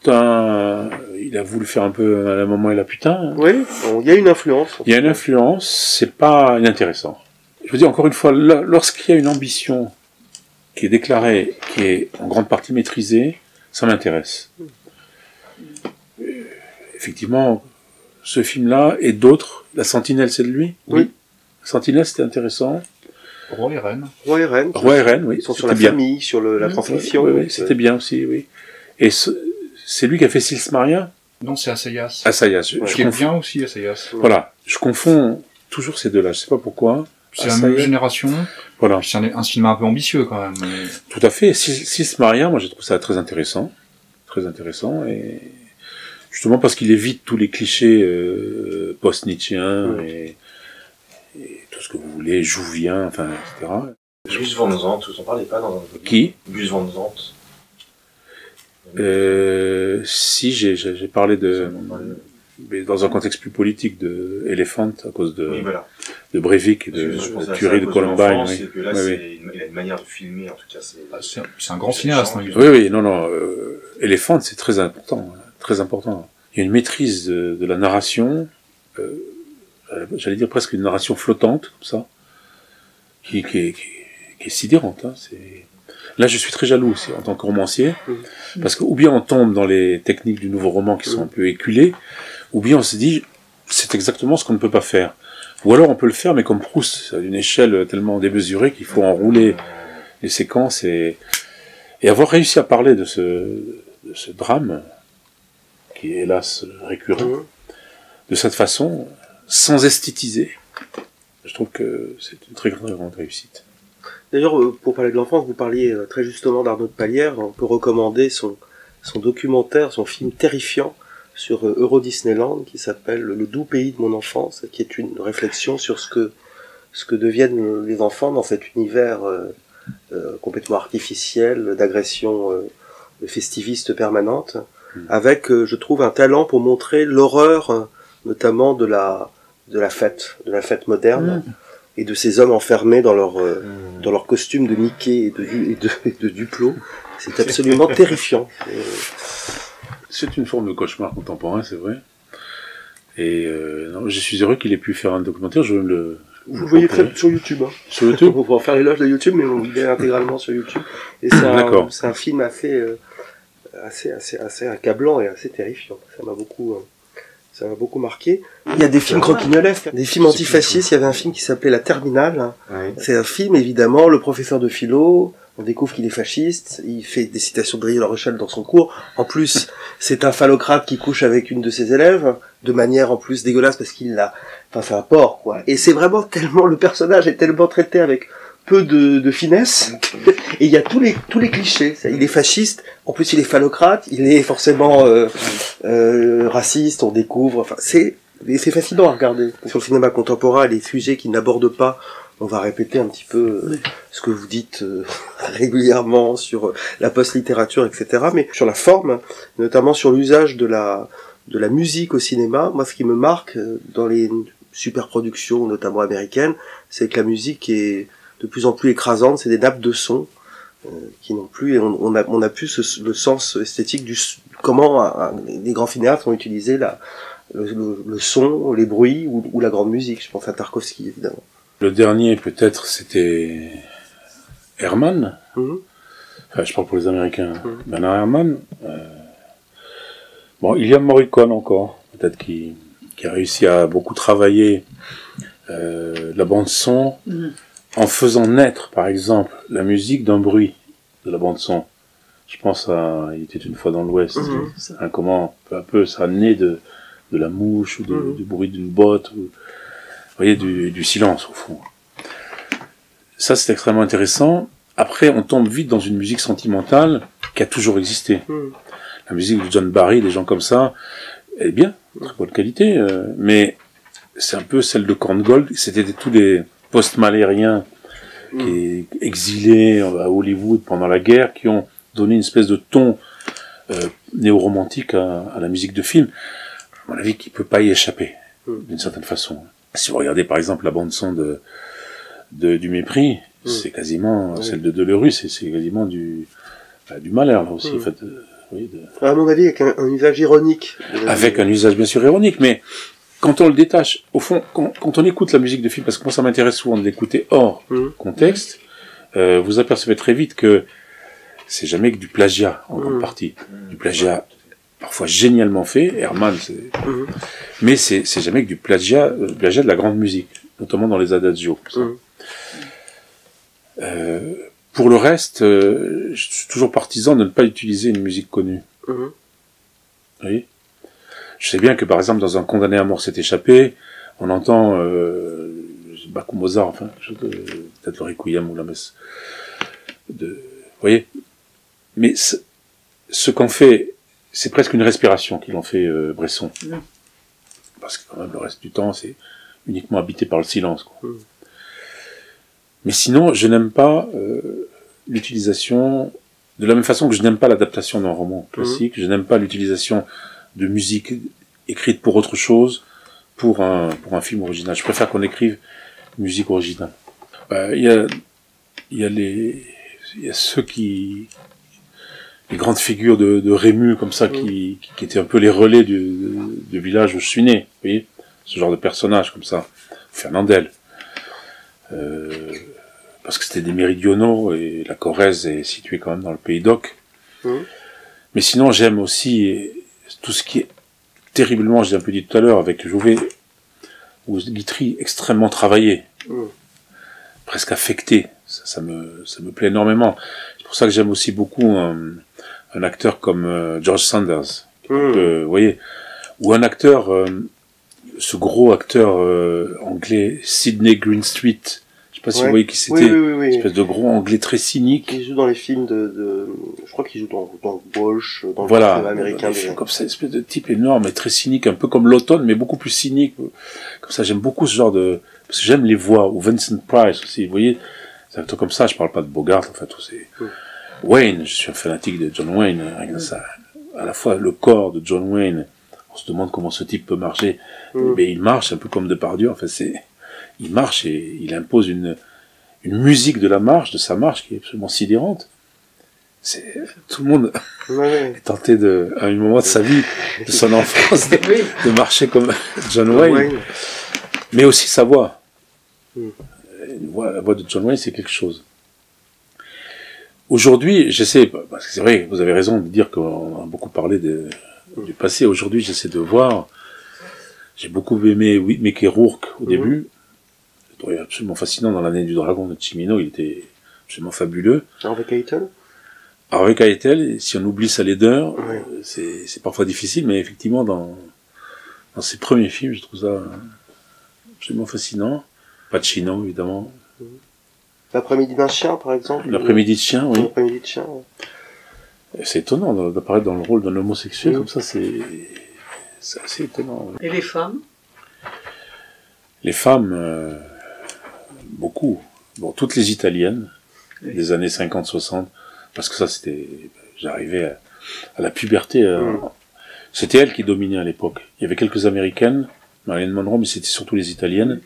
Il a voulu faire un peu à la maman et la putain. Oui, il y a une influence. Il y a une influence, c'est pas inintéressant. Je veux dire, encore une fois, lorsqu'il y a une ambition qui est déclarée, qui est en grande partie maîtrisée, ça m'intéresse. Effectivement, ce film-là et d'autres, La Sentinelle, c'est de lui? Oui. La Sentinelle, c'était intéressant. Roi et Reine. Roi et Reine, oui. Ils sont sur la famille, sur la transmission. Oui, c'était bien aussi, oui. Et c'est lui qui a fait Sils Maria? Non, c'est Assayas. Assayas. Qui est bien aussi, Assayas. Voilà. Je confonds toujours ces deux-là. Je sais pas pourquoi. C'est la même génération. Voilà. C'est un cinéma un peu ambitieux, quand même. Tout à fait. Sils Maria, moi, j'ai trouvé ça très intéressant. Très intéressant. Et justement parce qu'il évite tous les clichés post-nietzschéens et tout ce que vous voulez, jouvien, enfin, etc. Gus Van Sant, vous en parlez pas dans un... Qui? Gus Van Sant. Si, j'ai parlé mais dans un contexte plus politique de Elephant, à cause de Breivik et de tuerie de Columbine. C'est que là, il a une manière de filmer, en tout cas, c'est un grand cinéaste. Oui, non, Elephant, c'est très important, très important. Il y a une maîtrise de la narration, j'allais dire presque une narration flottante, comme ça, qui est sidérante, Là, je suis très jaloux aussi, en tant que romancier, parce que ou bien on tombe dans les techniques du nouveau roman qui sont un peu éculées, ou bien on se dit, c'est exactement ce qu'on ne peut pas faire. Ou alors on peut le faire, mais comme Proust, à une échelle tellement démesurée qu'il faut enrouler les séquences et avoir réussi à parler de ce drame, qui est hélas récurrent, de cette façon, sans esthétiser. Je trouve que c'est une très grande réussite. D'ailleurs, pour parler de l'enfance, vous parliez très justement d'Arnaud Despalières. On peut recommander son documentaire, son film terrifiant sur Euro Disneyland, qui s'appelle Le doux pays de mon enfance, qui est une réflexion sur ce que deviennent les enfants dans cet univers complètement artificiel, d'agression festiviste permanente, avec, je trouve, un talent pour montrer l'horreur, notamment de la fête moderne. Et de ces hommes enfermés dans leur costume de Mickey et de Duplo. C'est absolument terrifiant. C'est une forme de cauchemar contemporain, c'est vrai. Et non, je suis heureux qu'il ait pu faire un documentaire. Vous le voyez très sur YouTube. Sur YouTube. On va en faire l'éloge de YouTube, mais il est intégralement sur YouTube. Et c'est un film assez accablant et assez terrifiant. Ça m'a beaucoup marqué. Il y a des films croquignolesques, des films antifascistes. Il y avait un film qui s'appelait La Terminale. C'est un film, évidemment, le professeur de philo, on découvre qu'il est fasciste, il fait des citations de Rio-La Rochelle dans son cours. En plus, c'est un phallocrate qui couche avec une de ses élèves, de manière en plus dégueulasse parce qu'il c'est un porc, quoi. Et c'est vraiment le personnage est tellement traité avec peu de finesse, et il y a tous les clichés. Il est fasciste, en plus il est phallocrate, il est forcément raciste, on découvre, c'est Et c'est fascinant à regarder. Sur le cinéma contemporain, les sujets qui n'abordent pas, on va répéter un petit peu ce que vous dites régulièrement sur la post-littérature, etc. Mais sur la forme, notamment sur l'usage de la musique au cinéma, moi ce qui me marque dans les superproductions, notamment américaines, c'est que la musique est de plus en plus écrasante, c'est des nappes de son qui n'ont plus, et on a plus le sens esthétique du comment les grands cinéastes ont utilisé le son, les bruits ou la grande musique. Je pense à Tarkovsky évidemment. Le dernier, peut-être, c'était Herrmann. Enfin, je parle pour les Américains. Bernard Herrmann. Bon, il y a Morricone encore, peut-être qui a réussi à beaucoup travailler la bande-son en faisant naître, par exemple, la musique d'un bruit de la bande-son. Je pense à Il était une fois dans l'Ouest. Comment, peu à peu, ça naît de la mouche, ou du bruit d'une botte, ou, vous voyez, du silence, au fond. Ça, c'est extrêmement intéressant. Après, on tombe vite dans une musique sentimentale qui a toujours existé. La musique de John Barry, des gens comme ça, elle est bien, très bonne qualité, mais c'est un peu celle de Korngold. C'était tous des post-malériens qui exilés à Hollywood pendant la guerre, qui ont donné une espèce de ton néo-romantique à la musique de film. À mon avis, qui peut pas y échapper, d'une certaine façon. Si vous regardez par exemple la bande-son du Mépris, c'est quasiment celle de Delerue, c'est quasiment du malheur là aussi. En fait, à mon avis, avec un usage ironique. Avec un usage bien sûr ironique, mais quand on le détache, au fond, quand on écoute la musique de film, parce que moi ça m'intéresse souvent de l'écouter hors contexte, vous apercevez très vite que c'est jamais que du plagiat en grande partie, du plagiat parfois génialement fait, Herrmann, mais c'est jamais que du plagiat de la grande musique, notamment dans les adagios. Pour le reste, je suis toujours partisan de ne pas utiliser une musique connue. Vous voyez, je sais bien que par exemple dans un Condamné à mort s'est échappé, on entend Bach ou Mozart, enfin peut-être le Requiem ou la messe. Vous voyez, mais ce qu'en fait, c'est presque une respiration qu'ils ont fait Bresson. Parce que quand même le reste du temps, c'est uniquement habité par le silence, quoi. Mais sinon, je n'aime pas l'utilisation, de la même façon que je n'aime pas l'adaptation d'un roman classique, je n'aime pas l'utilisation de musique écrite pour autre chose, pour un film original. Je préfère qu'on écrive une musique originale. Il y a ceux qui... les grandes figures de Rému, comme ça, qui étaient un peu les relais du village où je suis né, vous voyez, ce genre de personnage, comme ça. Fernandel. Parce que c'était des méridionaux, et la Corrèze est située quand même dans le Pays d'Oc. Mais sinon, j'aime aussi tout ce qui est terriblement, j'ai un peu dit tout à l'heure, avec Jouvet, ou Guitry, extrêmement travaillé, presque affecté. Ça me plaît énormément. C'est pour ça que j'aime aussi beaucoup un acteur comme George Sanders, vous voyez, ou un acteur, ce gros acteur anglais, Sidney Greenstreet. Je sais pas si vous voyez qui c'était, une espèce de gros anglais très cynique. Il joue dans les films je crois qu'il joue dans Walsh, dans le cinéma américain. Des films comme ça, une espèce de type énorme et très cynique, un peu comme l'automne, mais beaucoup plus cynique. Comme ça, j'aime beaucoup ce genre parce que j'aime les voix, ou Vincent Price aussi, vous voyez, c'est un truc comme ça, je parle pas de Bogart, enfin tout c'est... Wayne, je suis un fanatique de John Wayne, avec ça, à la fois le corps de John Wayne, on se demande comment ce type peut marcher, mais il marche un peu comme Depardieu, en fait il marche et il impose une musique de sa marche qui est absolument sidérante. Tout le monde est tenté à un moment de sa vie, de son enfance, de marcher comme John Wayne. Mais aussi sa voix. La voix de John Wayne, c'est quelque chose. Aujourd'hui, j'essaie, parce que c'est vrai, vous avez raison de dire qu'on a beaucoup parlé du passé. Aujourd'hui, j'essaie de voir. J'ai beaucoup aimé Mickey Rourke au début. Je trouvais absolument fascinant dans l'année du dragon de Cimino. Il était absolument fabuleux. Harvey Keitel, si on oublie sa laideur, c'est parfois difficile, mais effectivement, dans ses premiers films, je trouve ça absolument fascinant. Pacino, évidemment. L'après-midi d'un chien, par exemple. L'après-midi de chien, oui. L'après-midi de chien, C'est étonnant d'apparaître dans le rôle d'un homosexuel, comme ça, c'est assez étonnant. Et les femmes? Les femmes, beaucoup. Bon, toutes les italiennes, des années 50-60, parce que ça, c'était... J'arrivais à la puberté. C'était elles qui dominaient à l'époque. Il y avait quelques américaines, Marilyn Monroe, mais c'était surtout les italiennes.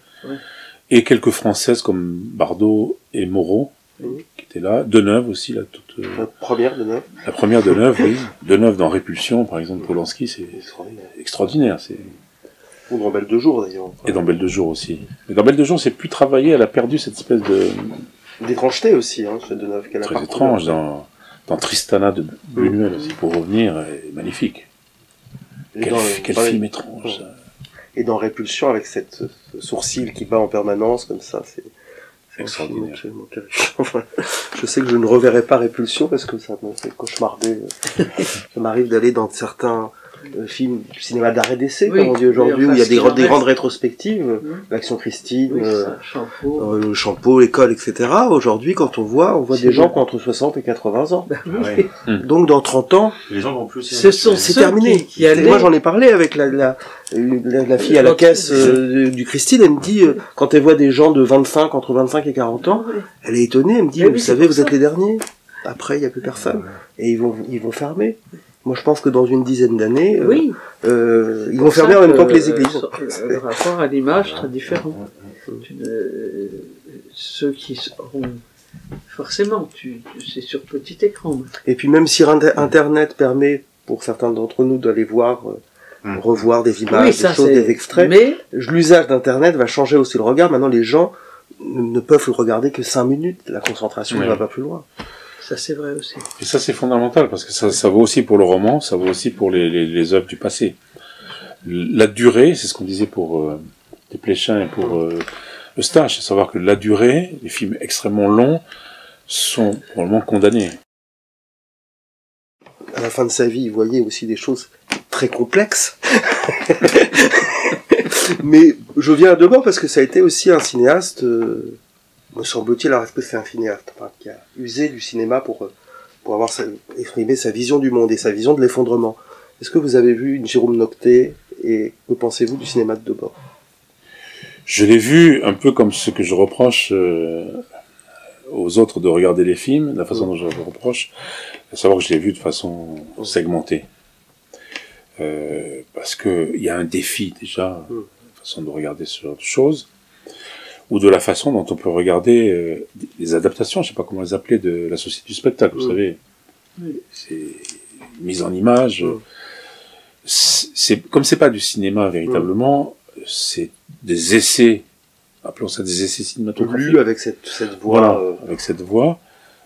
Et quelques françaises comme Bardot et Moreau, qui étaient là. Deneuve aussi, là, toute... La première Deneuve. La première Deneuve, oui. Deneuve dans Répulsion, par exemple, Polanski, c'est extraordinaire. Ou dans Belle de jour, d'ailleurs. Et dans Belle de jour aussi. Mais dans Belle de jour, c'est plus travaillé, elle a perdu cette espèce de... D'étrangeté aussi, hein, chez Deneuve. Très étrange, dans Tristana de Buñuel aussi, pour revenir, est magnifique. Quel film étrange. Et dans Répulsion, avec ce sourcil qui bat en permanence, comme ça, c'est extraordinaire. Je sais que je ne reverrai pas Répulsion, parce que ça me fait cauchemarder. Ça m'arrive d'aller dans certains films du cinéma d'arrêt d'essai, comme on dit aujourd'hui, où il y a des grandes rétrospectives, l'Action Christine, le Champeau, l'école, etc. Aujourd'hui, quand on voit des gens qui ont entre 60 et 80 ans. Donc, dans 30 ans, les gens vont plus. C'est terminé. Moi, j'en ai parlé avec la fille à la caisse du Christine. Elle me dit, quand elle voit des gens de 25, entre 25 et 40 ans, elle est étonnée. Elle me dit, vous savez, vous êtes les derniers. Après, il n'y a plus personne. Et ils vont fermer. Moi, je pense que dans une dizaine d'années, ils vont fermer en même temps que les églises. Le rapport à l'image très différent. Ceux qui seront... Forcément, c'est sur petit écran. Et puis même si Internet permet, pour certains d'entre nous, d'aller voir, revoir des images, des choses, des extraits, l'usage d'Internet va changer aussi le regard. Maintenant, les gens ne peuvent le regarder que 5 minutes. La concentration ne va pas plus loin. Ça, c'est vrai aussi. Et ça, c'est fondamental, parce que ça vaut aussi pour le roman, ça vaut aussi pour les œuvres du passé. La durée, c'est ce qu'on disait pour Desplechin et pour Eustache, à savoir que la durée, les films extrêmement longs, sont probablement condamnés. À la fin de sa vie, il voyait aussi des choses très complexes. Mais je viens à Debord parce que ça a été aussi un cinéaste... me semble-t-il, alors est-ce que c'est un cinéaste qui a usé du cinéma pour avoir exprimé sa vision du monde et sa vision de l'effondrement. Est-ce que vous avez vu une Jérôme Nocté et que pensez-vous du cinéma de Debord? Je l'ai vu un peu comme ce que je reproche aux autres de regarder les films, la façon dont je le reproche, à savoir que je l'ai vu de façon segmentée. Parce que il y a un défi déjà, la façon de regarder ce genre de choses, ou de la façon dont on peut regarder les adaptations, je sais pas comment les appeler, de la société du spectacle, vous savez. C'est mise en image. Comme c'est pas du cinéma véritablement, c'est des essais, appelons ça des essais cinématographiques. Lu avec cette voix. Voilà, avec cette voix.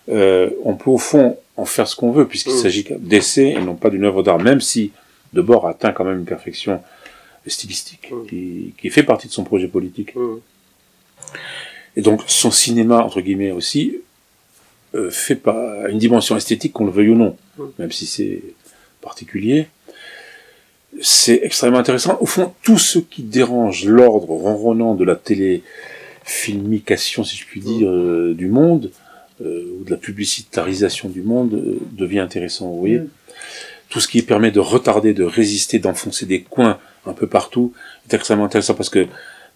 On peut au fond en faire ce qu'on veut, puisqu'il s'agit d'essais et non pas d'une œuvre d'art, même si Debord atteint quand même une perfection stylistique, qui fait partie de son projet politique. Et donc son cinéma, entre guillemets aussi, fait pas une dimension esthétique, qu'on le veuille ou non, même si c'est particulier. C'est extrêmement intéressant. Au fond, tout ce qui dérange l'ordre ronronnant de la téléfilmication, si je puis dire, du monde, ou de la publicitarisation du monde, devient intéressant, vous voyez. Tout ce qui permet de retarder, de résister, d'enfoncer des coins un peu partout, est extrêmement intéressant, parce que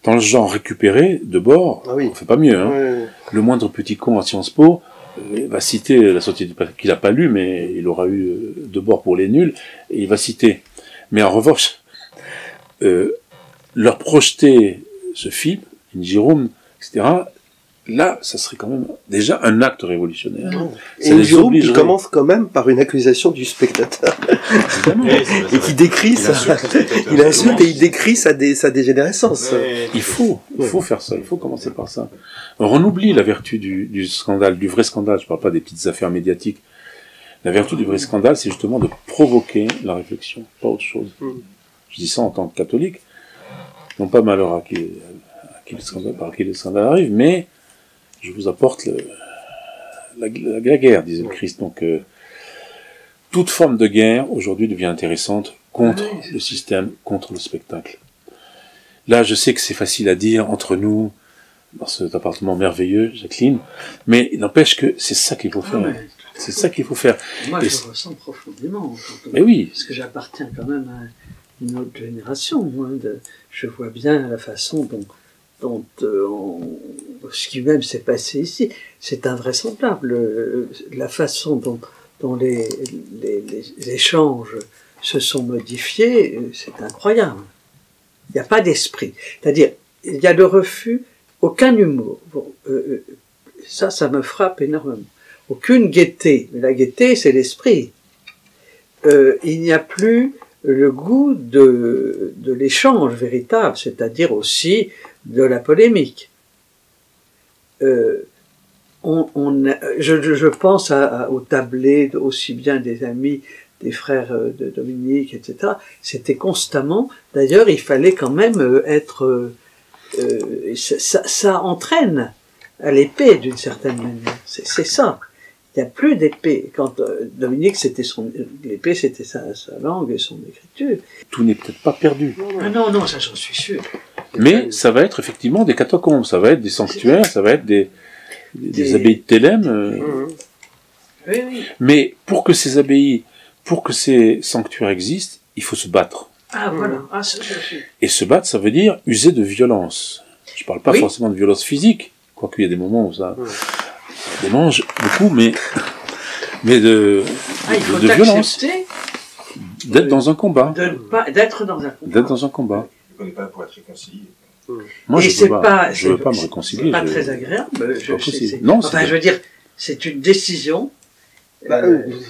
dans le genre récupéré, Debord, on fait pas mieux, hein. Le moindre petit con à Sciences Po va citer la société qu'il a pas lu, mais il aura eu Debord pour les nuls, et il va citer. Mais en revanche, leur projeter ce film, In Jérôme, etc., là, ça serait quand même déjà un acte révolutionnaire. Et In Jérôme qui commence quand même par une accusation du spectateur. Et qui décrit il insulte et il décrit sa dégénérescence. Il faut faire ça, il faut commencer par ça. Alors, on oublie la vertu du scandale, du vrai scandale, je parle pas des petites affaires médiatiques. La vertu du vrai scandale, c'est justement de provoquer la réflexion, pas autre chose. Je dis ça en tant que catholique, non pas malheur à qui le scandale arrive, mais je vous apporte la guerre, disait le Christ. Donc, toute forme de guerre, aujourd'hui, devient intéressante contre le système, contre le spectacle. Là, je sais que c'est facile à dire entre nous, dans cet appartement merveilleux, Jacqueline, mais il n'empêche que c'est ça qu'il faut faire. C'est ça qu'il faut faire. Moi, je le ressens profondément. Mais oui. Parce que j'appartiens quand même à une autre génération. Je vois bien la façon dont ce qui même s'est passé ici, c'est invraisemblable. La façon dont les échanges se sont modifiés, c'est incroyable. Il n'y a pas d'esprit. C'est-à-dire, il y a le refus, aucun humour. Bon, ça me frappe énormément. Aucune gaieté. Mais la gaieté, c'est l'esprit. Il n'y a plus le goût de l'échange véritable, c'est-à-dire aussi de la polémique. Je pense au tablé aussi bien des amis, des frères de Dominique, etc. C'était constamment. D'ailleurs, il fallait quand même être. Ça entraîne à l'épée d'une certaine manière. C'est ça. Il n'y a plus d'épée. Quand Dominique, l'épée, c'était sa langue et son écriture. Tout n'est peut-être pas perdu. Non, ça j'en suis sûr. Mais ça va être effectivement des catacombes, ça va être des sanctuaires, ça va être des abbayes de Thélème. Oui. Mais pour que ces abbayes, pour que ces sanctuaires existent, il faut se battre. Ah voilà. Ah, ça, je suis. Et se battre, ça veut dire user de violence. Je parle pas forcément de violence physique, quoique il y a des moments où ça démange beaucoup, mais de violence. D'être dans un combat. D'être dans un combat. D'être dans un combat. On n'est pas là pour être réconcilié. Moi, je ne veux pas me réconcilier. C'est pas très agréable. Non, enfin, je veux dire, c'est une décision.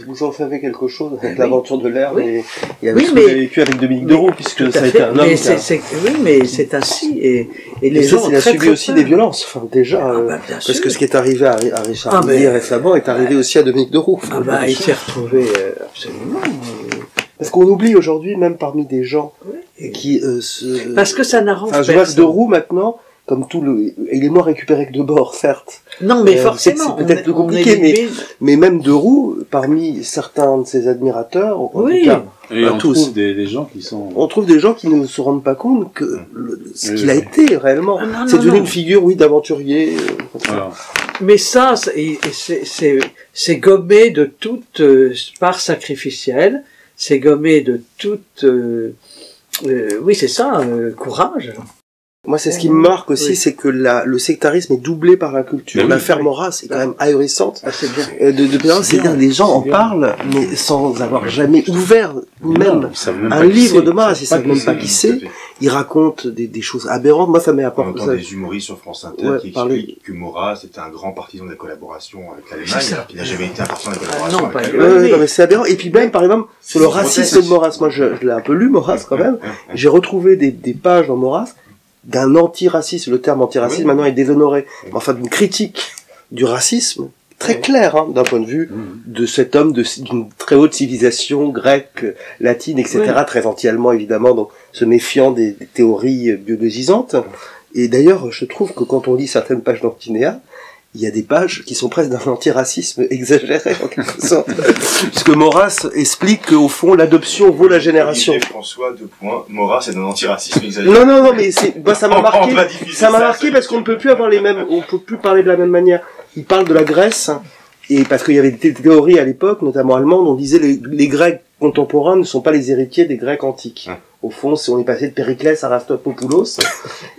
Vous en savez quelque chose avec l'aventure de l'herbe et avec oui, ce que vous avez vécu avec Dominique de Roux, puisque ça a été un homme. Oui, mais c'est ainsi. Et les gens il a subi aussi des violences. Enfin, déjà, parce que ce qui est arrivé à Richard Millet récemment est arrivé aussi à Dominique de Roux. Il s'est retrouvé absolument. Parce qu'on oublie aujourd'hui, même parmi des gens qui parce que ça n'arrange personne. Je vois que de Roux maintenant, comme il est moins récupéré que Debord, certes. Non, mais forcément. C'est peut-être plus compliqué, mais même de Roux, parmi certains de ses admirateurs, en tout cas, on trouve des gens qui sont... On trouve des gens qui ne se rendent pas compte que ce qu'il a été réellement. C'est devenu une figure, d'aventurier. Voilà. Mais ça, c'est gommé de toute part sacrificielle, c'est gommé de toute... c'est ça, courage. Moi, c'est ce qui me marque aussi, c'est que le sectarisme est doublé par la culture. L'affaire Maurras est quand même ahurissante. C'est bien. C'est-à-dire les gens en parlent, mais sans avoir jamais ouvert même un livre de Maurras. Ils savent même pas qui c'est. Ils racontent des choses aberrantes. Moi, ça m'est apporté. On entend des humoristes sur France Inter qui expliquent que Maurras était un grand partisan de la collaboration avec l'Allemagne, alors qu'il n'a jamais été un partisan de la collaboration avec l'Allemagne. Non, mais c'est aberrant. Et puis même, par exemple, sur le racisme de Maurras. Moi, je l'ai un peu lu, Maurras, quand même. J'ai retrouvé des pages dans Maurras d'un antiracisme. Le terme antiracisme maintenant est déshonoré. Enfin, d'une critique du racisme très claire, d'un point de vue de cet homme d'une très haute civilisation grecque, latine, etc., très anti-allemand évidemment, donc se méfiant des théories biologisantes. Et d'ailleurs, je trouve que quand on lit certaines pages d'Antinéa, il y a des pages qui sont presque d'un antiracisme exagéré, en quelque sorte. Puisque Maurras explique qu'au fond, l'adoption vaut la génération. François, Maurras est d'un antiracisme exagéré. Non, mais ça m'a marqué. Ça m'a marqué parce qu'on ne peut plus avoir on peut plus parler de la même manière. Il parle de la Grèce, et parce qu'il y avait des théories à l'époque, notamment allemandes, on disait les Grecs contemporains ne sont pas les héritiers des Grecs antiques. Au fond, on est passé de Périclès à Rastopopoulos.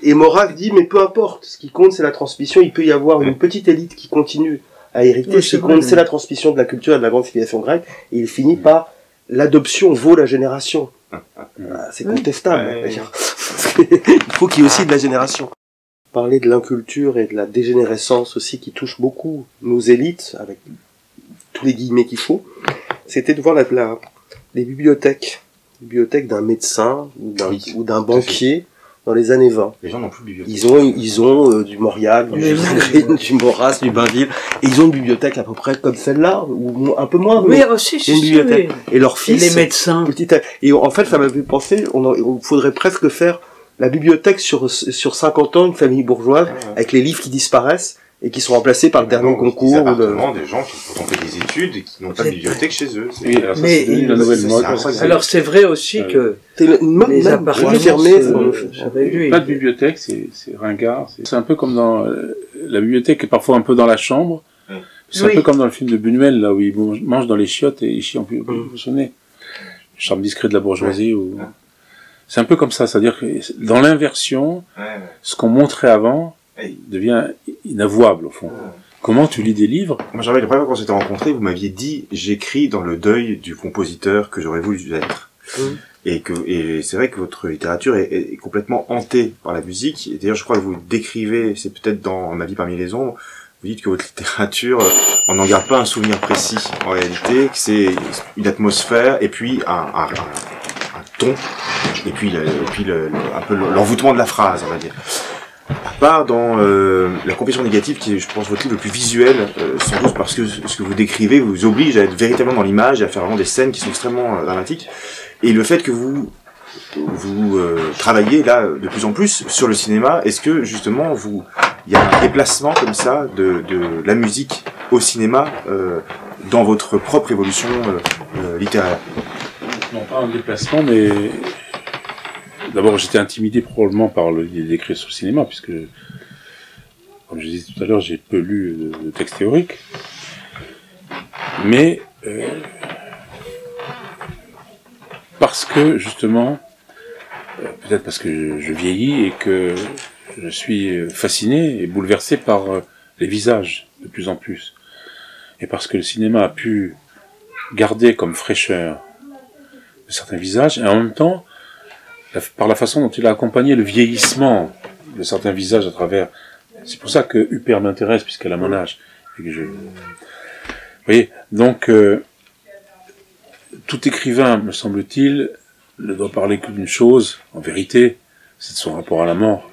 Et Maurras dit, mais peu importe, ce qui compte, c'est la transmission. Il peut y avoir une petite élite qui continue à hériter. Ce qui compte, c'est la transmission de la culture et de la grande civilisation grecque. Et il finit par l'adoption vaut la génération. C'est contestable. Il faut qu'il y ait aussi de la génération. Parler de l'inculture et de la dégénérescence aussi qui touche beaucoup nos élites, avec tous les guillemets qu'il faut, c'était de voir les bibliothèques d'un médecin ou d'un banquier dans les années 20. Les gens n'ont plus de bibliothèque. Ils ont du Mauriac, du Green, du Maurras, du Bainville, et ils ont une bibliothèque à peu près comme celle-là, ou un peu moins. Oui, aussi, c'est une bibliothèque. Et leur fils. Et les médecins. Et en fait, ça m'a fait penser, on faudrait presque faire la bibliothèque sur 50 ans, une famille bourgeoise, avec les livres qui disparaissent, et qui sont remplacés par le dernier concours. Des gens qui ont fait des études et qui n'ont pas de bibliothèque chez eux. Mais la nouvelle mode. Alors c'est vrai aussi que les appartements fermés, pas de bibliothèque, c'est ringard. C'est un peu comme dans la bibliothèque est parfois un peu dans la chambre. C'est un peu comme dans le film de Buñuel là où ils mangent dans les chiottes et ils chient en plus. Vous vous souvenez, le charme discret de la bourgeoisie ou C'est un peu comme ça, c'est-à-dire que dans l'inversion, ce qu'on montrait avant devient inavouable au fond. Comment tu lis des livres? Moi, j'avais la première fois qu'on s'était rencontrés, vous m'aviez dit, j'écris dans le deuil du compositeur que j'aurais voulu être. Et c'est vrai que votre littérature est complètement hantée par la musique. Et d'ailleurs, je crois que vous décrivez, c'est peut-être dans Ma vie parmi les ombres, vous dites que votre littérature, on n'en garde pas un souvenir précis. En réalité, que c'est une atmosphère et puis un ton, et puis un peu l'envoûtement de la phrase, on va dire. À part dans La confession négative, qui est, je pense, votre livre le plus visuel, sans doute parce que ce que vous décrivez vous oblige à être véritablement dans l'image et à faire vraiment des scènes qui sont extrêmement dramatiques. Et le fait que vous travaillez là de plus en plus sur le cinéma, est-ce que justement il y a un déplacement comme ça de la musique au cinéma dans votre propre évolution littéraire? Non, pas un déplacement, mais d'abord j'étais intimidé probablement par l'idée d'écrire sur le cinéma, puisque, comme je disais tout à l'heure, j'ai peu lu de textes théoriques, mais parce que justement, peut-être parce que je vieillis et que je suis fasciné et bouleversé par les visages de plus en plus, et parce que le cinéma a pu garder comme fraîcheur de certains visages, et en même temps, par la façon dont il a accompagné le vieillissement de certains visages à travers... C'est pour ça que Huppert m'intéresse, puisqu'elle a mon âge. Et que Vous voyez, donc, tout écrivain, me semble-t-il, ne doit parler que d'une chose, en vérité, c'est de son rapport à la mort.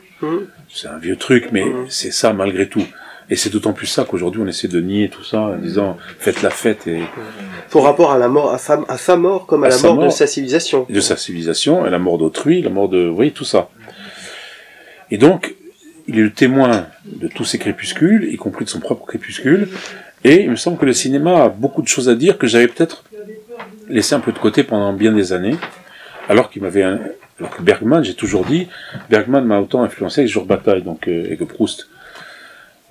C'est un vieux truc, mais c'est ça malgré tout. Et c'est d'autant plus ça qu'aujourd'hui on essaie de nier tout ça en disant faites la fête et... Son rapport à la mort, à sa mort comme à la mort de sa civilisation. De sa civilisation, et la mort d'autrui, la mort de... Vous voyez, tout ça. Et donc, il est le témoin de tous ces crépuscules, y compris de son propre crépuscule, et il me semble que le cinéma a beaucoup de choses à dire que j'avais peut-être laissé un peu de côté pendant bien des années, alors qu'il m'avait... Alors que Bergman, j'ai toujours dit, Bergman m'a autant influencé que Georges Bataille, donc, et que Proust.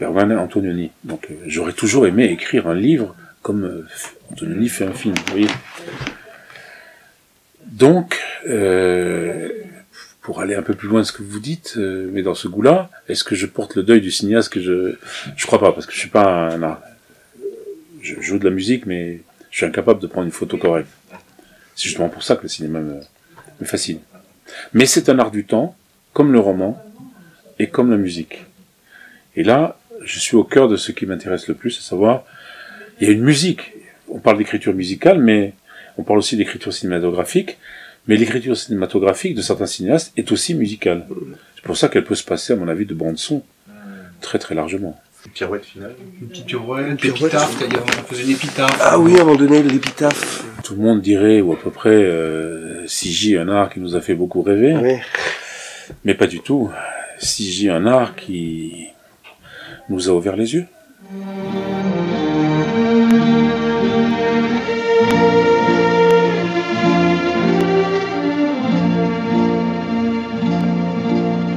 Bergman et Antonioni. Donc j'aurais toujours aimé écrire un livre comme Antonioni fait un film, vous voyez. Donc, pour aller un peu plus loin de ce que vous dites, mais dans ce goût-là, est-ce que je porte le deuil du cinéaste que je crois pas, parce que je suis pas un... Je joue de la musique, mais je suis incapable de prendre une photo correcte. C'est justement pour ça que le cinéma me fascine. Mais c'est un art du temps, comme le roman, et comme la musique. Et là, je suis au cœur de ce qui m'intéresse le plus, à savoir, il y a une musique. On parle d'écriture musicale, mais on parle aussi d'écriture cinématographique. Mais l'écriture cinématographique de certains cinéastes est aussi musicale. C'est pour ça qu'elle peut se passer, à mon avis, de bande-son, très très largement. Une pirouette finale. Une petite pirouette, une épitaphe, c'est-à-dire on faisait une épitaphe. Ah oui, à un moment donné, l'épitaphe. Tout le monde dirait, ou à peu près, CJ, un art qui nous a fait beaucoup rêver. Oui. Mais pas du tout. CJ, un art qui nous a ouvert les yeux.